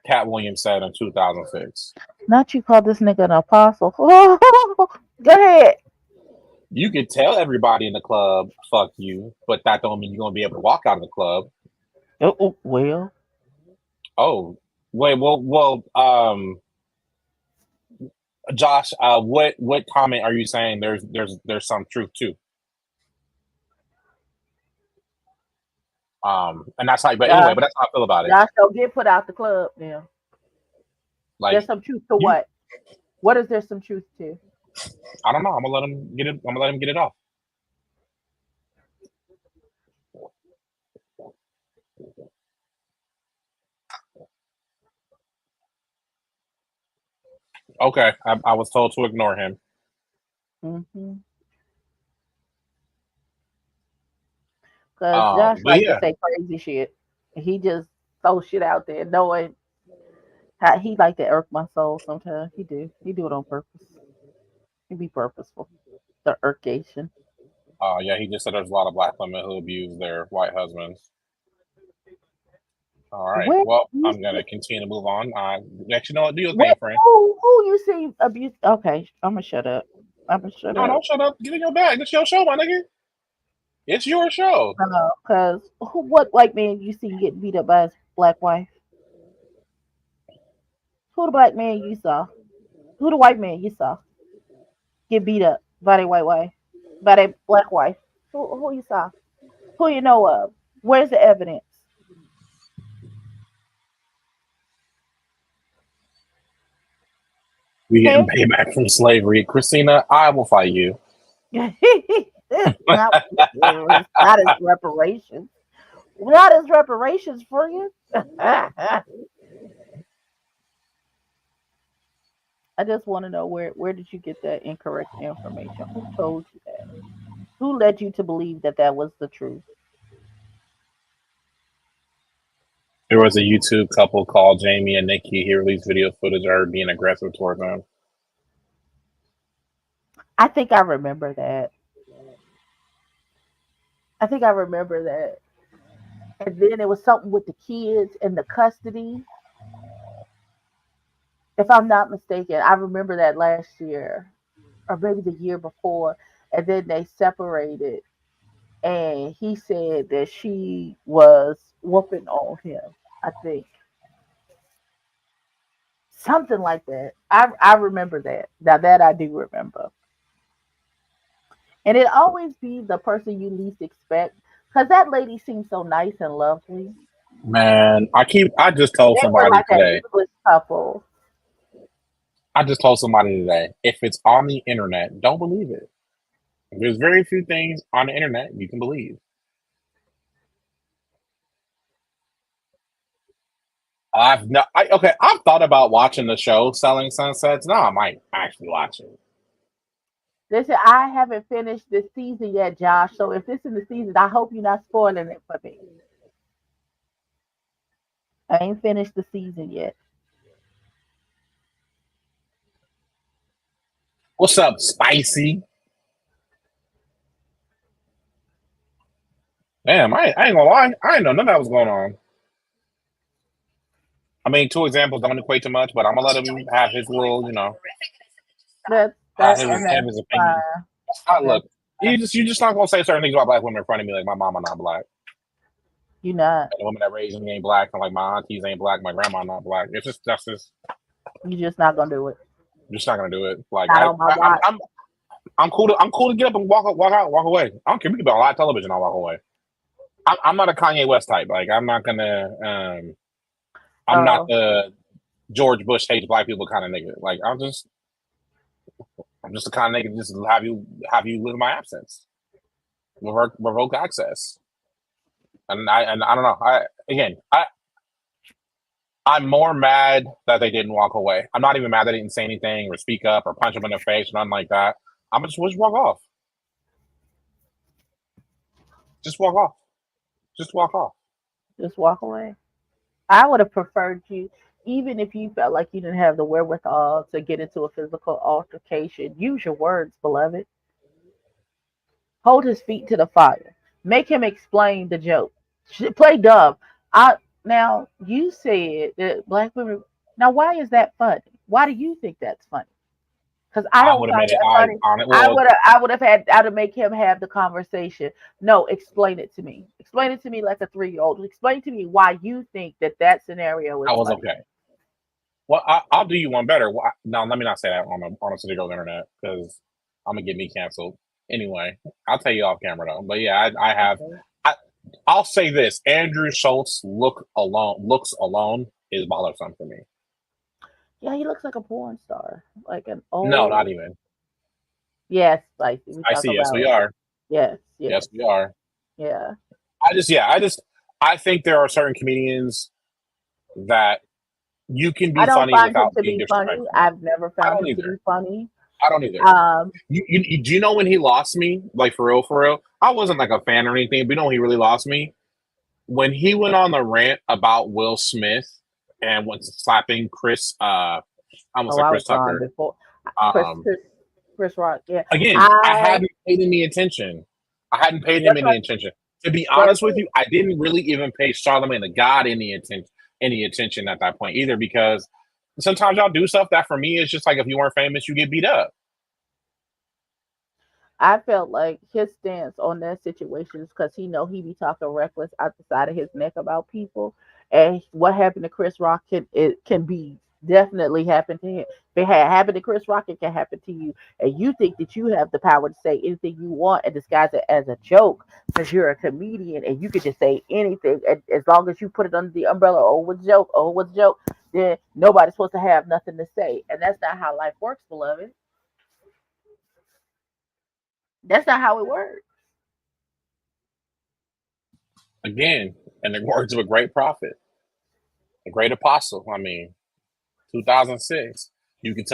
Cat Williams said in 2006. Not you call this nigga an apostle. Go ahead. You could tell everybody in the club, fuck you, but that don't mean you're gonna be able to walk out of the club. Well, Oh, wait, Josh, what comment are you saying there's some truth to? And that's how but anyway, Josh, but that's how I feel about it. Josh, don't get put out the club now. There's Like some truth to you what? What is there some truth to? I don't know, I'm gonna let him get it, I'm gonna let him get it off. Okay. I was told to ignore him. Mm-hmm. Because Josh But like to yeah, say crazy shit. He just throw shit out there, knowing how he like to irk my soul sometimes. He do. He do it on purpose. He be purposeful. The irkation. yeah, he just said there's a lot of black women who abuse their white husbands. All right. Where Well, you I'm gonna see, continue to move on. Actually, you know what? Do your thing, what friend. who you see abuse? Okay, I'm gonna shut up. I'm gonna shut No, up. don't shut up. Get in your bag. It's your show, my nigga. It's your show. Cause what white man you see getting beat up by his black wife? Who the black man you saw? Who the white man you saw get beat up by their white wife, by their black wife? Who you saw? Who you know of? Where's the evidence? We getting Hey, payback from slavery, Christina. I will fight you. it's not as reparations. Not as reparations for you. I just want to know where did you get that incorrect information? Who told you that? Who led you to believe that that was the truth? There was a YouTube couple called Jamie and Nikki. He released video footage of her being aggressive towards them. I think I remember that. I think I remember that. And then it was something with the kids and the custody. If I'm not mistaken, I remember that last year or maybe the year before. And then they separated. And he said that she was whooping on him. I think something like that. I remember that. Now that I do remember. And it always be the person you least expect. Because that lady seems so nice and lovely. Man, I just told They were somebody like an today. English couple. I just told somebody today. If it's on the internet, don't believe it. There's very few things on the internet you can believe. I've thought about watching the show Selling Sunsets. No, I might actually watch it. Listen, I haven't finished this season yet, Josh. So if this is the season, I hope you're not spoiling it for me. I ain't finished the season yet. What's up, Spicy? Damn, I ain't gonna lie. I didn't know none of that was going on. I mean, two examples don't equate to much, but I'm gonna let him have his little, That have that his, and have that's his opinion. fine. That's Look, you just not gonna say certain things about black women in front of me, like my mama not black, you not. and the women that raised me ain't black, and like my aunties ain't black, my grandma not black. It's just that's just You just not gonna do it. I'm just not gonna do it. Like Not on my watch. I'm cool to get up and walk out, walk away. I don't care. We can be on live television. I'll walk away. I'm not a Kanye West type. Like I'm not gonna. I'm not Oh, the George Bush hates black people kind of nigga. Like I'm just the kind of nigga just have you live in my absence, revoke access. And I don't know. I'm more mad that they didn't walk away. I'm not even mad that they didn't say anything or speak up or punch them in the face or nothing like that. I'm just walk off. Just walk off. Just walk off. just walk away. I would have preferred you, even if you felt like you didn't have the wherewithal to get into a physical altercation. Use your words, beloved. Hold his feet to the fire. Make him explain the joke. Play dumb. I now you said that black women. Now, why is that funny? Why do you think that's funny? Because I I don't would have find made it. that funny. Well, I would have had to make him have the conversation. No, explain it to me. Explain it to me like a 3-year-old. Explain to me why you think that that scenario is I was funny. okay. Well, I'll do you one better. No, let me not say that on a City Girls internet because I'm gonna get me canceled. Anyway, I'll tell you off camera though. But yeah, I have. Okay. I'll say this: Andrew Schultz looks alone is bothersome for me. Yeah, he looks like a porn star, like an No, not old. even. Yes, like we I talk see. Yes, we about. are. Yes, Yes, yes, we are. yeah. I think there are certain comedians that you can I be don't funny find him without to being be funny. disrespectful. I've never I found don't him to be either. funny. I don't either. Um, Do you know when he lost me? Like for real, for real. I wasn't like a fan or anything, but you know when he really lost me when he went on the rant about Will Smith and was slapping Chris. I almost oh, like I Chris was gone Tucker. before. Chris, Um, Chris, Chris Rock. Yeah, Again, I I hadn't paid any attention. I hadn't paid him what's any her attention. To be That's honest with it. you, I didn't really even pay Charlamagne the God any attention at that point either, because sometimes y'all do stuff that for me is just like if you weren't famous, you get beat up. I felt like his stance on that situation is because he be talking reckless out the side of his neck about people, and what happened to Chris Rock can be definitely happen to him. If it had happened to Chris Rock, it can happen to you, and you think that you have the power to say anything you want and disguise it as a joke because you're a comedian and you could just say anything, and as long as you put it under the umbrella. Oh, what's joke? Oh, what's joke? Then nobody's supposed to have nothing to say, and that's not how life works, beloved. That's not how it works. Again, in the words of a great prophet, a great apostle. I mean, 2006. You could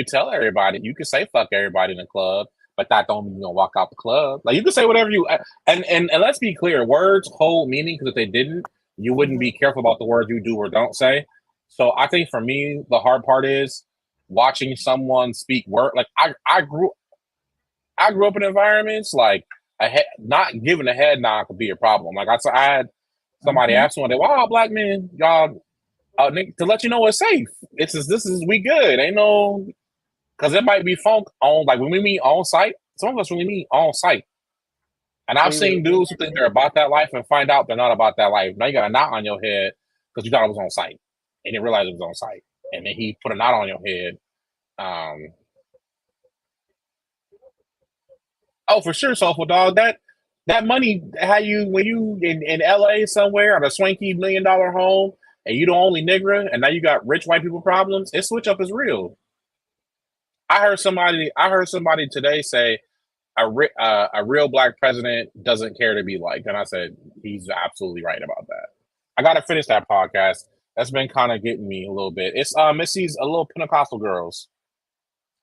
tell everybody. You could say fuck everybody in the club, but that don't mean you gonna walk out the club. Like you can say whatever you and let's be clear. Words hold meaning, because if they didn't, you wouldn't Mhm. be careful about the words you do or don't say. So I think for me, the hard part is watching someone speak word. Like I grew up in environments like not giving a head nod could be a problem. Like I had somebody Mhm. ask one day, "Why all black men y'all to let you know it's safe. This is we good. Ain't no because it might be funk on like when we meet on site. Some of us really meet on site, and I've We really seen dudes who think they're about that life and find out they're not about that life. Now you got a knot on your head because you thought it was on site and didn't realize it was on site, and then he put a knot on your head. Um, oh, for sure, soulful dog. That money how you when you in LA somewhere at a swanky $1 million home and you the only nigga and now you got rich white people problems. It switch up is real. I heard somebody today say a real black president doesn't care to be liked, and I said he's absolutely right about that. I got to finish that podcast. That's been kind of getting me a little bit. It's these a little Pentecostal girls,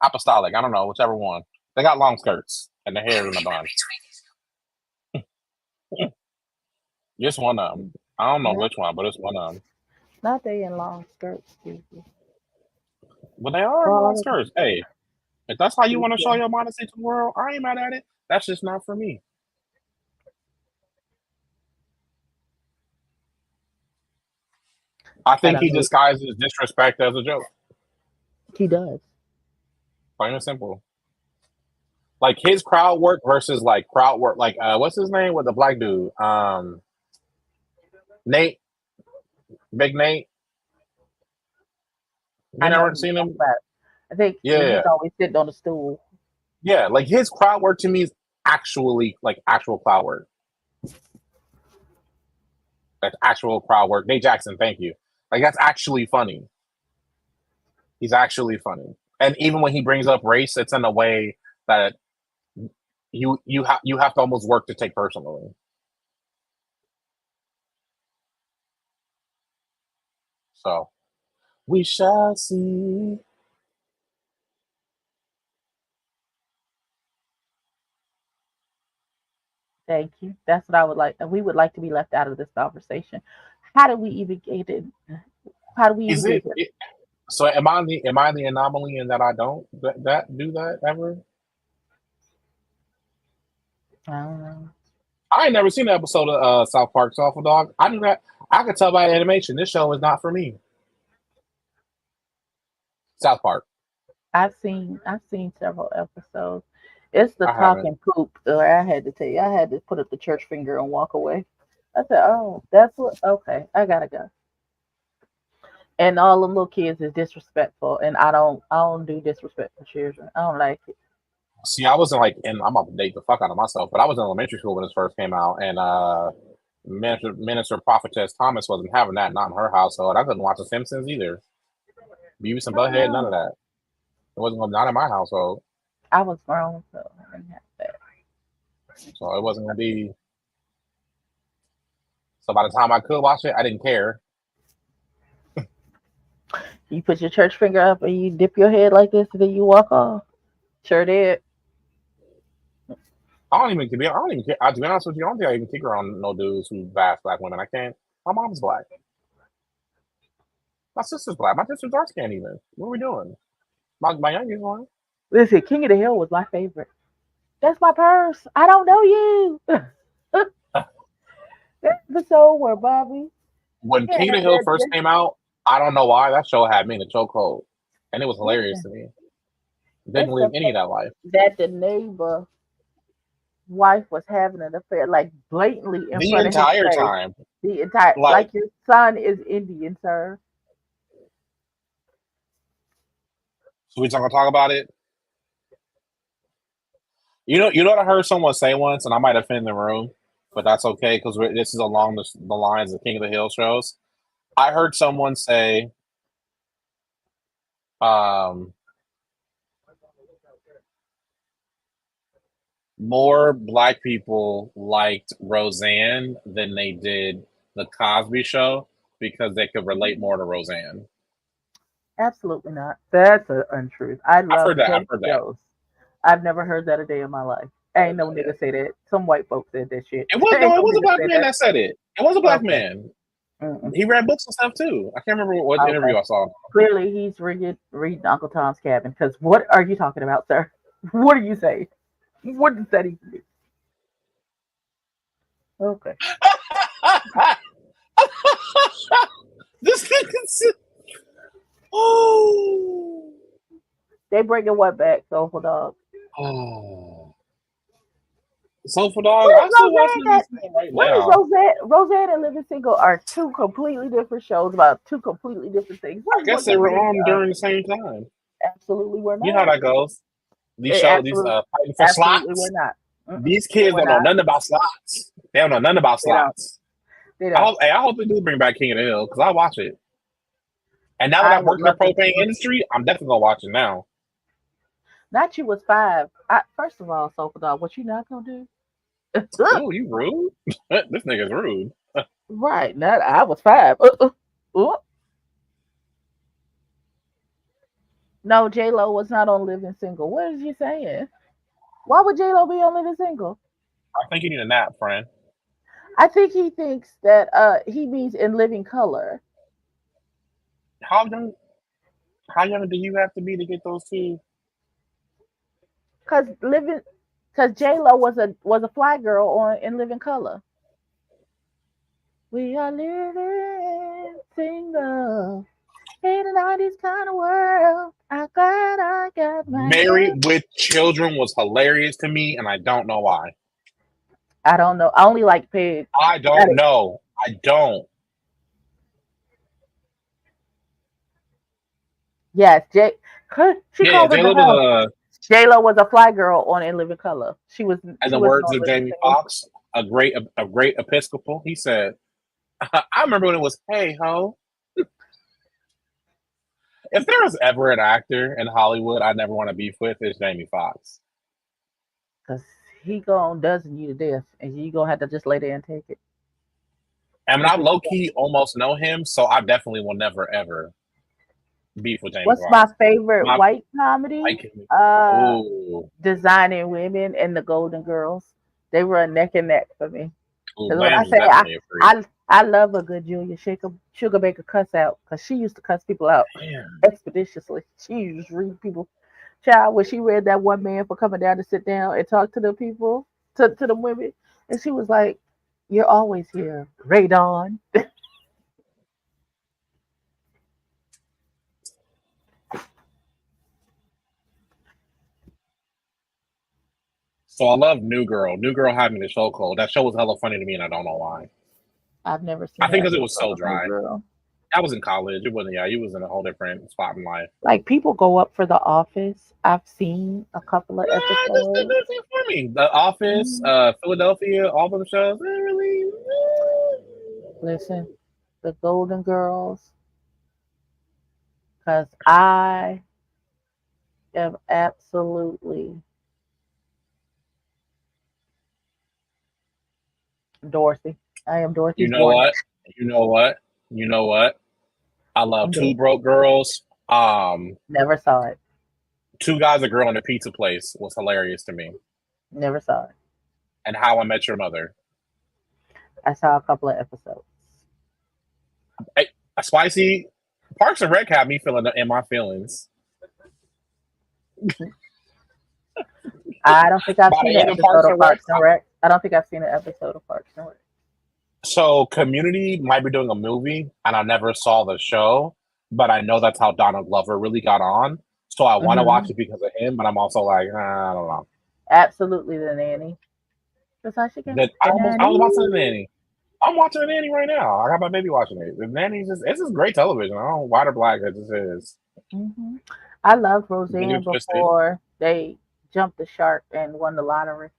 apostolic. I don't know whichever one. They got long skirts and the hair in a bun. Just one of them. I don't know not which one, but it's one of them. not they in long skirts, excuse But they are long Oh, skirts. Hey, if that's how you want to show yeah. your modesty to the world, I ain't mad at it. That's just not for me. I I think don't he know. disguises disrespect as a joke. He does. Plain and simple. Like his crowd work versus like crowd work. Like what's his name with the black dude? Nate, Big Nate. You I know never who you're seen talking him? about. I think Yeah, he's always sitting on the stool. yeah. Like his crowd work to me is actually like actual crowd work. That's actual crowd work. Nate Jackson, thank you. Like that's actually funny. He's actually funny. And even when he brings up race, it's in a way that you have to almost work to take personally. So we shall see. Thank you. That's what I would like. We would like to be left out of this conversation. How do we even get it? How do we even Is get here? so? Am I the anomaly in that I don't that do that ever? I don't know. I ain't never seen an episode of South Park Soulful Dog. I do that. I could tell by animation. This show is not for me. South Park. I've seen several episodes. It's the I haven't. talking poop. I had to tell you. I had to put up the church finger and walk away. I said, "Oh, that's what." Okay, I gotta go. And all the little kids is disrespectful, and I don't do disrespectful children. I don't like it. See, I wasn't like, and I'm about to date the fuck out of myself, but I was in elementary school when this first came out, and Minister Prophetess Thomas wasn't having that, not in her household. I couldn't watch The Simpsons either. Beavis and Oh Butthead, none of no, that. It wasn't not in my household, I was grown, so I didn't have that. so it wasn't gonna be. So by the time I could watch it, I didn't care. You put your church finger up and you dip your head like this, and then you walk off. Sure did. I don't even care. To be honest with you, I don't think I even kick around no dudes who bash black women. I can't. My mom's black. My sister's black. My sister's dark skinned even. What are we doing? My youngest one. Listen, King of the Hill was my favorite. That's my purse. I don't know you. episode where Bobby When had King of the Hill first came out, I don't know why that show had me in a chokehold, and it was hilarious to me. Didn't it's live the any of fact that life. that the neighbor wife was having an affair, like blatantly in The front of his entire face. time. The entire, Like, like your son is Indian, sir. so we gonna talk about it. You know what I heard someone say once, and I might offend the room, but that's okay because this is along the lines of King of the Hill shows. I heard someone say, um, more black people liked Roseanne than they did the Cosby Show because they could relate more to Roseanne. Absolutely not. That's an untruth. I I've love heard that. I've both heard that. shows. I've never heard that a day in my life. Ain't no nigga say that. Some white folks said that shit. It was Ain't It no was a nigga black say man that. that said it. It was a black Okay. man. Mm-mm. He read books and stuff too. I can't remember what interview I saw. Clearly, he's reading Uncle Tom's Cabin. Because what are you talking about, sir? What are you saying? What does that even mean? Okay. This nigga. Oh. They bringing what back? Soulful Dog. Oh. Soulful Dog. I'm still watching this right What is now. Roseanne and Living Single are two completely different shows about two completely different things. I guess they were on during the same time. Absolutely, we're not. You know how that goes. These fighting for absolutely slots. we're not. These kids don't know nothing about slots. They don't know nothing about slots. They don't. I hope they do bring back King of the Hill because I watch it. And now that I've worked in the propane industry, I'm definitely gonna watch it now. Not you was 5. First of all, Soulful Dog, what you not gonna do? Ooh, you rude. This nigga's rude. Right. Not I was 5. No, J-Lo was not on Living Single. What is you saying? Why would J-Lo be on Living Single? I think you need a nap, friend. I think he thinks that he means in living color. How young do you have to be to get those two? Because J-Lo was a fly girl on in Living Color. We are living single in the 90s kind of world. I got my Married with Children was hilarious to me, and I don't know why. I don't know. I only like Pig. I don't know. I don't. Yes, J-Lo was a fly girl on In Living Color. She was. In the words of Jamie Foxx, a great Episcopal, he said, "I remember when it was hey ho." If there was ever an actor in Hollywood I never want to beef with, it's Jamie Foxx. Because he gonna dozen you to death, and you gonna have to just lay there and take it. I mean, I low key almost know him, so I definitely will never ever beef with Jamie Foxx. What's my favorite white comedy? Designing Women and The Golden Girls. They were neck and neck for me. When I say I love a good Julia Sugar Baker cuss out because she used to cuss people out expeditiously. She used to read people. Child, when she read that one man for coming down to sit down and talk to the people, to the women, and she was like, "You're always here, Ray Dawn." So I love New Girl. New Girl had me the show cold. That show was hella funny to me, and I don't know why. I've never seen. I think because it was so dry. I was in college. It wasn't. Yeah, you was in a whole different spot in life. Like people go up for The Office. I've seen a couple of episodes. That's for me. The Office, Philadelphia, all of the shows. Really. Listen, The Golden Girls, because I am absolutely Dorothy. I am Dorothy. You know what? You know what? You know what? I love Two Broke Girls. Never saw it. Two Guys, a Girl, in a Pizza Place was hilarious to me. Never saw it. And How I Met Your Mother. I saw a couple of episodes. Hey, Spicy Parks and Rec had me feeling in my feelings. I don't think I've seen an episode of Parks and Rec. I don't think I've seen an episode of Parks and Rec. So Community might be doing a movie, and I never saw the show, but I know that's how Donald Glover really got on. So I want to Hmm. watch it because of him, but I'm also like, I don't know. Absolutely, the nanny. That's how she can. That The I was watching the nanny. nanny. I'm watching the nanny right now. I got my baby watching it. The nanny's just it's just great television. I don't know, white or black, it just is. Hmm. I loved When you're Roseanne twisted. before they jumped the shark and won the lottery.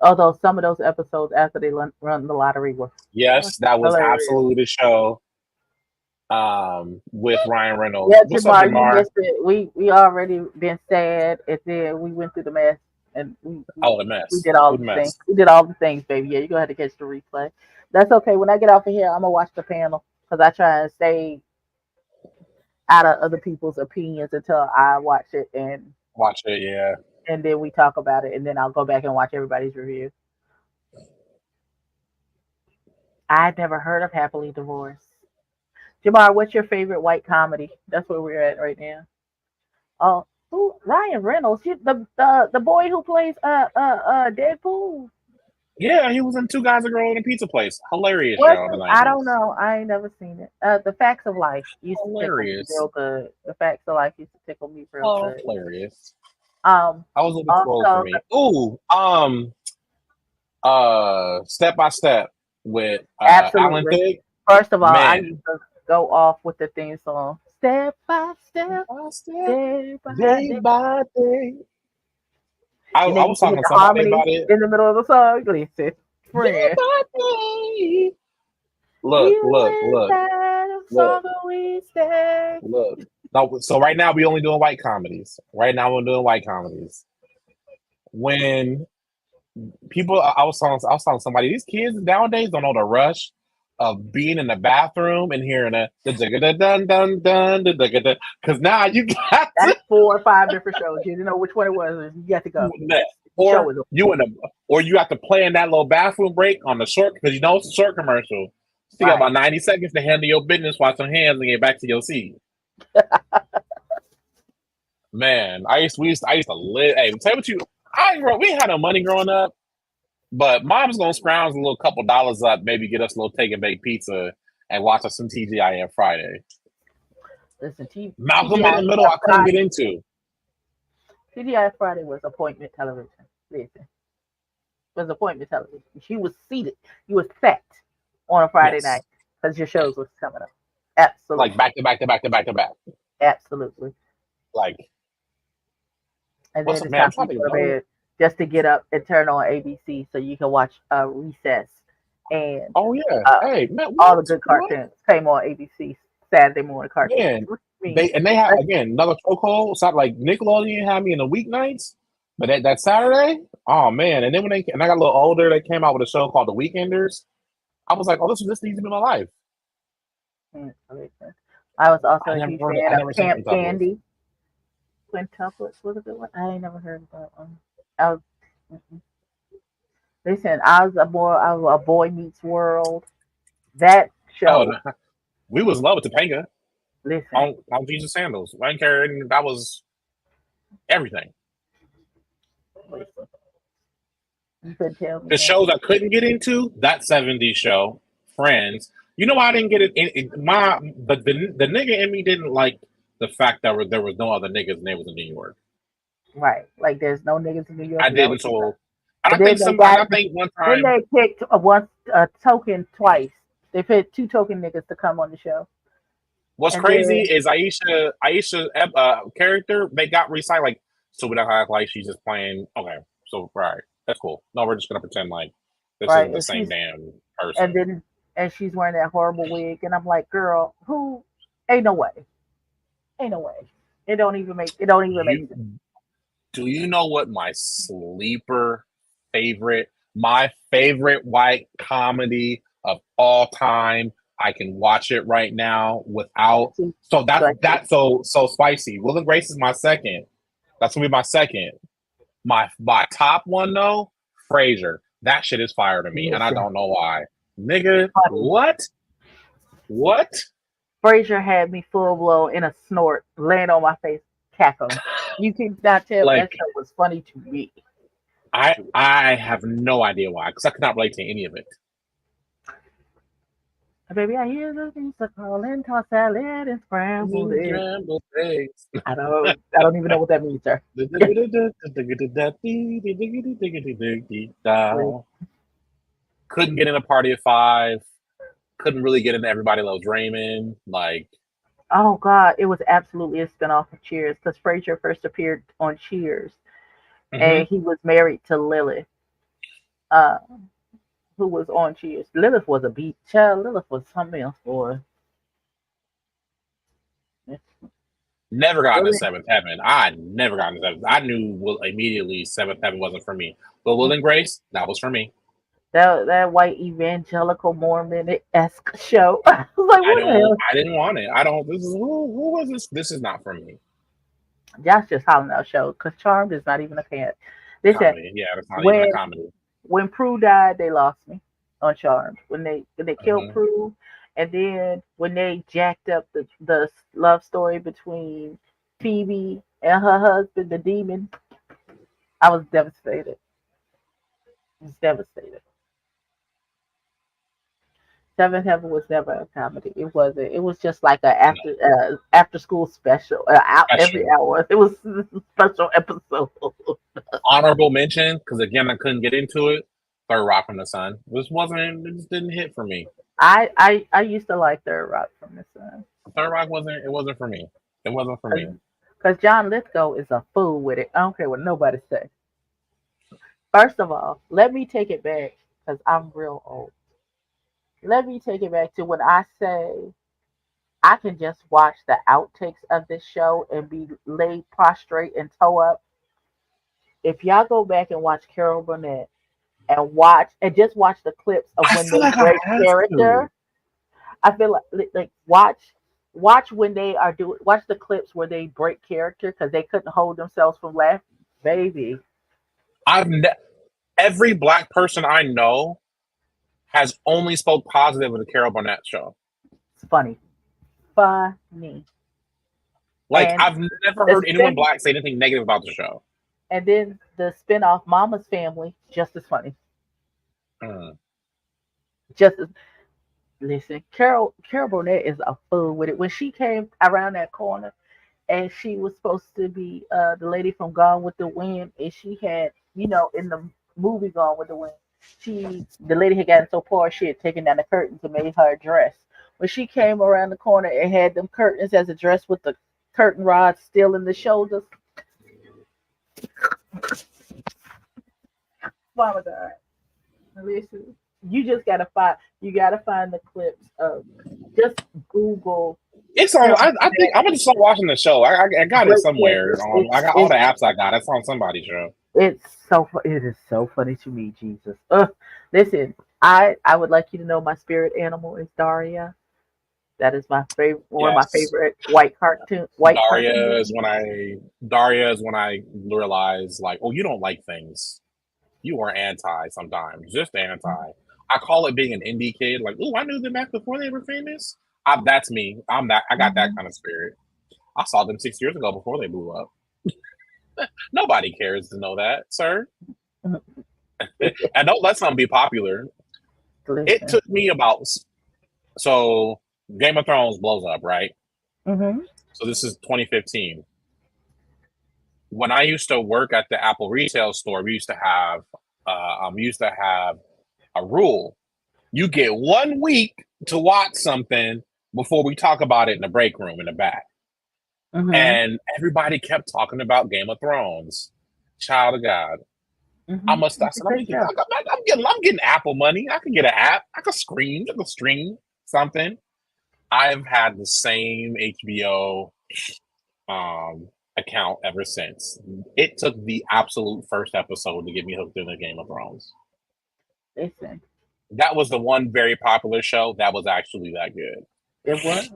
Although some of those episodes after they run the lottery were Yes, that was hilarious. absolutely the show. With Ryan Yeah, Reynolds. What's up, Jamar, you Jamar? missed it. We already been sad, and then we went through the mess, and Oh, the we mess. did all Who the the things. mess? We did all the things, baby. Yeah, you gonna have to catch the replay. That's okay. When I get off of here, I'm gonna watch the panel because I try and stay out of other people's opinions until I watch it, Watch it, yeah. and then we talk about it, and then I'll go back and watch everybody's review. I'd never heard of Happily Divorced. Jamar, what's your favorite white comedy? That's where we're at right now. Oh, who? Ryan Reynolds, the boy who plays Deadpool. Yeah, he was in Two Guys, a Girl, and a Pizza Place. Hilarious What's show in the I don't 90s. know. I ain't never seen it. The Facts of Life used to tickle me Hilarious. real good. The Facts of Life used to tickle me real good. Hilarious. Um, I was a little too old for also, me. Ooh, Step by Step with Alan absolutely. Thicke. First of all, I Man. used to go off with the theme song. Step by step, day by Day day. by day. I And then was you hit talking to the somebody harmony about it. in the middle of the song. Listen, Day friend. by day. Look, You look, look, inside of look, summer we stay. look. No, so right now we only doing white comedies. Right now we're doing white comedies. When people, I was telling somebody, these kids nowadays don't know the rush of being in the bathroom and hearing the dun dun dun because now you got to That's 4 or 5 different shows. You didn't know which one it was. And you got to go. The show or was you in a or you have to play in that little bathroom break on the short because you know it's a short commercial. So you got right. about 90 seconds to handle your business, wash some hands, and get back to your seat. Man, I used to live. Hey, tell you what we ain't had no money growing up, but mom's gonna scrounge a little couple dollars up, maybe get us a little take and bake pizza and watch us some TGIF Friday. Listen, Malcolm in TGI the Middle, I couldn't get into. TGI Friday was appointment television. Listen, it was appointment television. She was seated. You were set on a Friday Yes, night because your shows was coming up. Absolutely. like back to back to back to back to back. Absolutely. Like, And what's then up, it's man? I'm time for trying you to to go to know. bed just to get up and turn on ABC so you can watch Recess and Oh yeah, uh, hey man, all the good what? cartoons came on ABC Saturday morning cartoons. Man, What do you mean? they have again another chokehold. So like Nickelodeon had me in the weeknights, but that Saturday, oh man! And then when I got a little older, they came out with a show called The Weekenders. I was like, oh, this needs to be in my life. I was also I a never huge heard of. fan I of never seen Camp Quintuplets. Candy. Quintuplets was a good one. I ain't never heard of that one. I was, listen, I was a Boy Meets World. That Oh, show. no. We was in love with Topanga Listen, on Jesus Sandals. I didn't care. And that was everything. listen. You couldn't tell me The nothing. shows I couldn't get into, that 70s show, Friends. You know why I didn't get it? The nigga in me didn't like the fact that there was no other niggas and they was in New York. Right. Like there's no niggas in New York. I Is that didn't. what you So, said? and And then they and got I think one then time, they picked a token twice. They picked 2 token niggas to come on the show. what's And crazy then is Aisha character they got recycled. Like, so we don't act like she's just playing. Okay, so right, that's cool. No, we're just gonna pretend like this right, isn't the same damn and person. then and she's wearing that horrible wig, and I'm like, girl, who? Ain't no way. Ain't no way. It don't even make You sense. do you know what my favorite white comedy of all time? I can watch it right now without. See, So like, so spicy. Will and Grace is my second. That's gonna be my second. My top one though, Frasier. That shit is fire to me, and I listen, don't know why. Nigga, honey, what? What? Frasier had me full blown in a snort, laying on my face, cackling. You cannot tell that Like show was funny to me. I have no idea why, because I could not relate to any of it. Baby, I hear the pizza calling, toss salad and scrambled eggs. Scrambled eggs. I don't even know what that means, sir. Couldn't get in a party of five. Couldn't really get into Everybody Loves Raymond. Like, Oh God, it was absolutely a spinoff of Cheers because Frasier first appeared on Cheers, mhm. and he was married to Lilith, uh, who was on Cheers. Lilith was a beat child. Lilith was something else, boy. Never got into Lilith, Seventh Heaven. I never got into Seventh. I knew immediately Seventh Heaven wasn't for me. But Will and Grace, that was for me. that white evangelical Mormon esque show. I was like, what the hell? I didn't want it. I don't. This is who was this? This is not for me. That's just hollering out show because Charmed is not even a cat. Listen, Comedy. Yeah, that's not even a when comedy. when Prue died, they lost me on Charmed. When they killed Hmm. Prue, and then when they jacked up the love story between Phoebe and her husband, the demon, I was devastated. I was devastated. Seventh Heaven was never a comedy. It wasn't. It was just like a No, after school special. Out every special. hour. It was a special episode. Honorable mention, because again, I couldn't get into it. Third Rock from the Sun. This wasn't. It just didn't hit for me. I used to like Third Rock from the Sun. Third Rock wasn't. It wasn't for me. It wasn't for me. Because John Lithgow is a fool with it. I don't care what nobody say. First of all, let me take it back because I'm real old. Let me take it back to when I say I can just watch the outtakes of this show and be laid prostrate and toe up. If y'all go back and watch Carol Burnett and just watch the clips of I when feel they like I break have to. character, I feel like watch when they are doing watch the clips where they break character because they couldn't hold themselves from laughing. Baby, I've ne- every black person I know has only spoke positive of the Carol Burnett show. it's funny. Like And I've never the heard anyone spin black say anything negative about the show. and then the spinoff Mama's Family, just as funny. Mm. Just as listen, Carol Burnett is a fool with it. When she came around that corner and she was supposed to be the lady from Gone with the Wind, and she had, in the movie Gone with the Wind, the lady had gotten so poor she had taken down the curtains and made her a dress. When she came around the corner and had them curtains as a dress with the curtain rods still in the shoulders, oh my God. Listen, you gotta find the clips of just Google It's on. Carol I think Burnett I'm gonna start watching the show. I got it great somewhere. characters. I got all the apps I got. It's on somebody's show. It is so funny to me, Jesus. Listen, I would like you to know my spirit animal is Daria. That is my favorite, one of my Yes, favorite white cartoons. Daria is when I realize like, oh, you don't like things. You are anti sometimes, just anti. I call it being an indie kid. Like, oh, I knew them back before they were famous. That's me. I'm that. I got that Mhm. kind of spirit. I saw them 6 years ago before they blew up. Nobody cares to know that, sir. And don't let something be popular. It Listen. took me about so Game of Thrones blows up, right? Hmm. So this is 2015. When I used to work at the Apple retail store, we used to have a rule. You get 1 week to watch something before we talk about it in the break room in the back. Hmm. And everybody kept talking about Game of Thrones. Child of God. Hmm. I It's a said, great show. I'm getting Apple money. I can get an app. I can stream something. I've had the same HBO account ever since. It took the absolute first episode to get me hooked into Game of Thrones. Listen, That was the one very popular show that was actually that good. it was.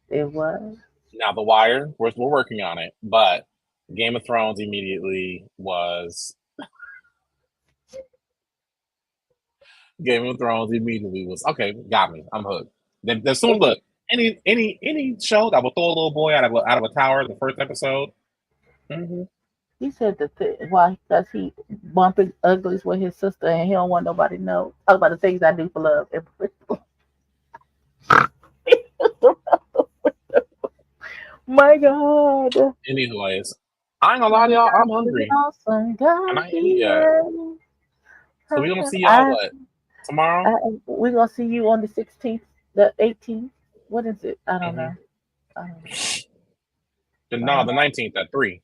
It was. Now The Wire, we're working on it, but Game of Thrones immediately was Game of Thrones immediately was okay. Got me. I'm hooked. Then soon look any show that will throw a little boy out of a tower. The first episode. Hmm. He said why because he bumping uglies with his sister and he don't want nobody to know. Talk about the things I do for love. My God. Anyways, I ain't gonna lie to y'all. I'm hungry Awesome and God I ain't eat yet. here. So we gonna see y'all what tomorrow? We're gonna see you on the 16th, the 18th. What is it? I don't Mm-hmm. know. I don't know. No, the 19th at 3.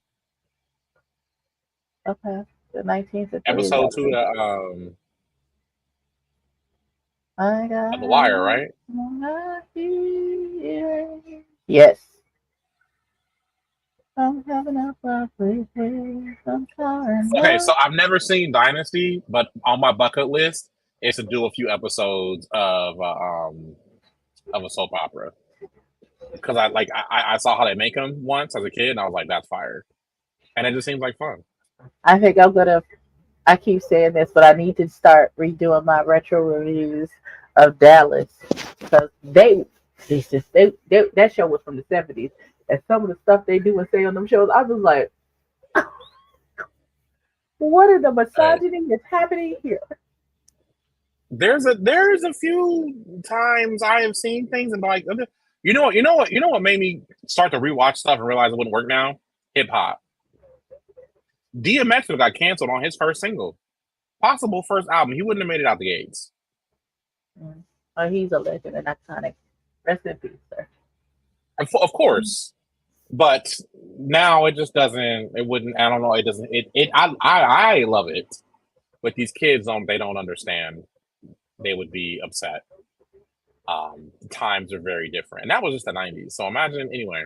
Okay. The 19th at 3 Episode o'clock. 2 to I got The Wire, right? my here. Yes. I'm having a proper day. I'm sorry. Okay, so I've never seen Dynasty, but on my bucket list is to do a few episodes of a soap opera because I saw how they make them once as a kid, and I was like, that's fire, and it just seems like fun. I think I'm gonna. I keep saying this, but I need to start redoing my retro reviews of Dallas because they that show was from the '70s, and some of the stuff they do and say on them shows, I was like, what are the Hey, misogyny that's happening here? there's a few times I have seen things and be like, you know what made me start to rewatch stuff and realize it wouldn't work now? Hip hop. DMX would have got canceled on his first single, possible first album. He wouldn't have made it out the gates. Oh, he's a legend and iconic. Rest in peace, sir. Of course, but now it just doesn't. It wouldn't. I don't know. It doesn't. I love it, but these kids don't understand. They would be upset. The times are very different, and that was just the '90s. So imagine anyway.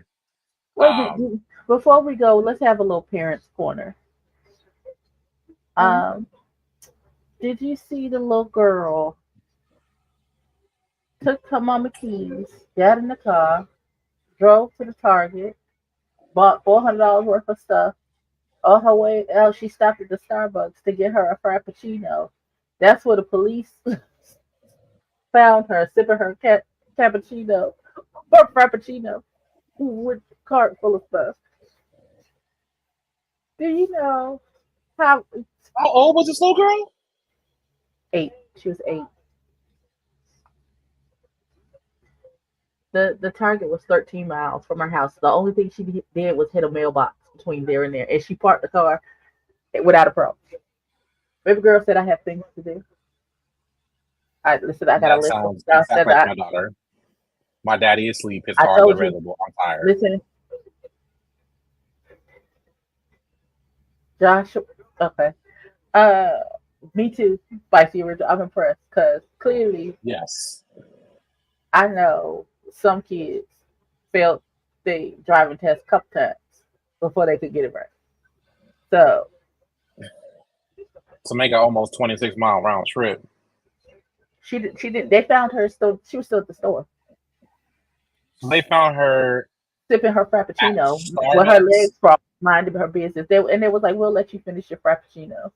Wait, Um, before we go, let's have a little parents' corner. Um, did you see the little girl took her mama keys, got in the car, drove to the Target, bought $400 worth of stuff. On her way out, she stopped at the Starbucks to get her a frappuccino. That's where the police found her sipping her cappuccino or frappuccino with a cart full of stuff. Do you know how how old was this little girl? 8? She was 8. The Target was 13 miles from her house. The only thing she did was hit a mailbox between there and there, and she parked the car without a problem. Baby girl said, "I have things to do." I listen. I got a That list of sounds stuff that exactly like my daughter. My daddy is asleep. His I car is told you. available. I'm tired. Listen, Josh. Okay. Uh, me too. Spicy original. I'm impressed because clearly Yes. I know some kids failed the driving test a couple times before they could get it right. So To make an almost 26-mile round trip. she did. She did. They found her still. She was still at the store So they found her sipping her at frappuccino with her Starbucks. legs crossed, minding her business. They was like, "We'll let you finish your frappuccino.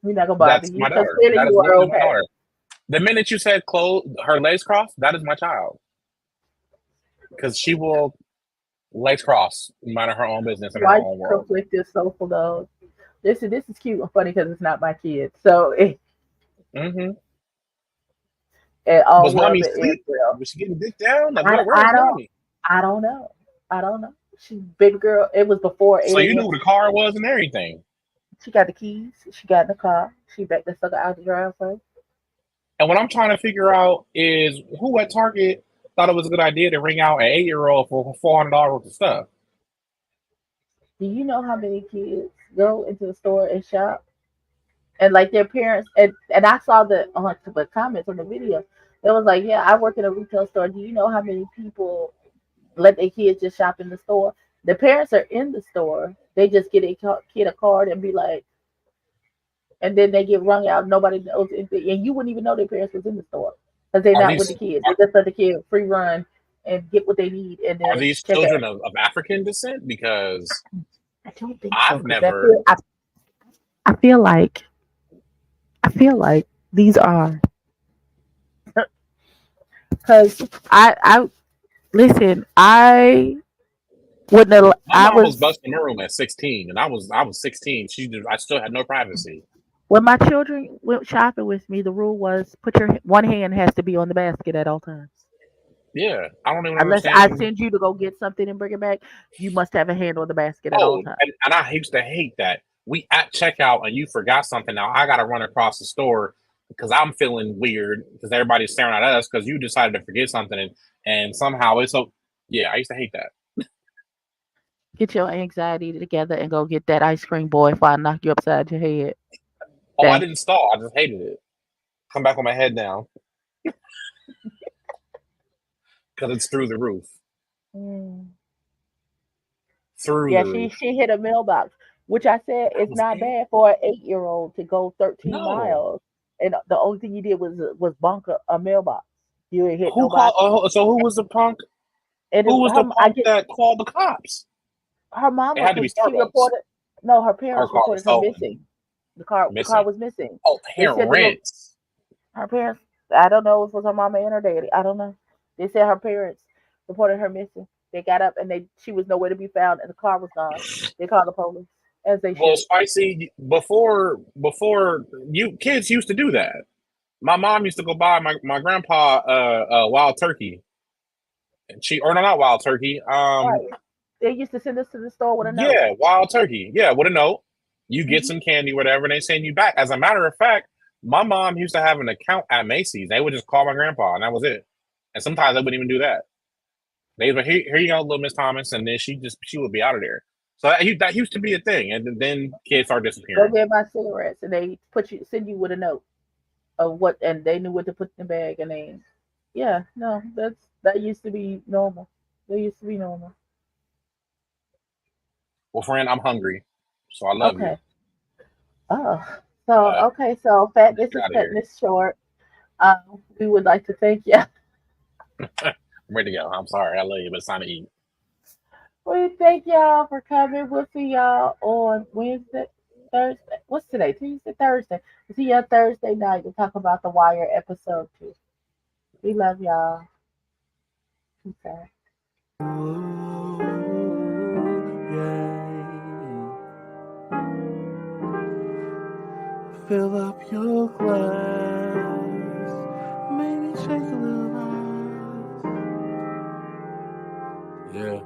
We're not gonna bother That's you my because daughter. clearly That you is are literally my okay." daughter. The minute you said close her legs crossed, that is my child. Because she will legs crossed, mind her own business in her White own world. conflicted soulful dog. This is cute and funny because it's not my kid. So Mm-hmm. all Was well mommy that ends asleep? well. Was she getting dick down? Like, I, where I was don't mommy? I don't know. I don't know. She baby girl. It was before So you 8 knew a.m. who the car was and everything. She got the keys. She got in the car. She backed the sucker out the driveway. And what I'm trying to figure out is who at Target thought it was a good idea to ring out an 8-year-old for $400 worth of stuff. Do you know how many kids go into the store and shop and like their parents and I saw the comments on the video. It was like, yeah, I work in a retail store. Do you know how many people let their kids just shop in the store? The parents are in the store. They just get a kid a card and be like, and then they get rung out. Nobody knows anything, and you wouldn't even know their parents was in the store because they're Are not with these the kids. are, They just let the kid free run and get what they need and are then these check children out. of African descent? Because I don't think so I've because never. I feel like I feel like these are because I listen. I wouldn't have. My I mom was was busting my room at 16, and I was 16. I still had no privacy. when my children went shopping with me. The rule was put your one hand has to be on the basket at all times. Yeah, I don't even Unless I understand. send you to go get something and bring it back, you must have a hand on the basket at all Oh, times. and I used to hate that. We at checkout and you forgot something. Now I got to run across the store because I'm feeling weird because everybody's staring at us because you decided to forget something and somehow it's so. Yeah, I used to hate that. Get your anxiety together and go get that ice cream boy before I knock you upside your head. Oh, I Thank didn't stall. I just hated it. Come back with my head down because it's through the roof. you. Through Yeah, the roof. she hit a mailbox, which I said I is was not there. bad for an 8-year old to go 13 No. miles, and the only thing you did was bonk a mailbox. You ain't hit Who called? nobody, Oh, so who was the punk? and Who was the I punk get that called the cops? her It mama had to be because she Starbucks. reported. No, her Her parents car was reported her stolen, missing. The car missing. was missing. Oh, They said the little parents. her parents. I don't know if it was her mama and her daddy. I don't know. They said her parents reported her missing. They got up and she was nowhere to be found, and the car was gone. They called the police, as they Well, should. spicy. Before you kids used to do that. My mom used to go buy my grandpa wild turkey, and she or no, not wild turkey. Right. They used to send us to the store with a note. Yeah, wild turkey. Yeah, with a note. You get Hmm. some candy, whatever, and they send you back. As a matter of fact, my mom used to have an account at Macy's. They would just call my grandpa, and that was it. And sometimes they wouldn't even do that. They would here you go, little Miss Thomas, and then she would be out of there. So that used to be a thing, and then kids start Go disappearing. get my cigarettes, and they send you with a note of what, and they knew what to put in the bag, and yeah, no, that used to be normal. That used to be normal. Well, friend, I'm hungry, so I love you. Okay. Oh, so Uh, okay, so I'm gonna fatness get is out of cutting here. this short. We would like to thank you. I'm ready to go. I'm sorry, I love you, but it's time to eat. We thank y'all for coming. We'll see y'all on Wednesday, Thursday. What's today? Tuesday, Thursday. We'll see y'all Thursday night to talk about the Wire episode 2. We love y'all. Peace out. Fill up your glass, maybe shake a little ice. Yeah.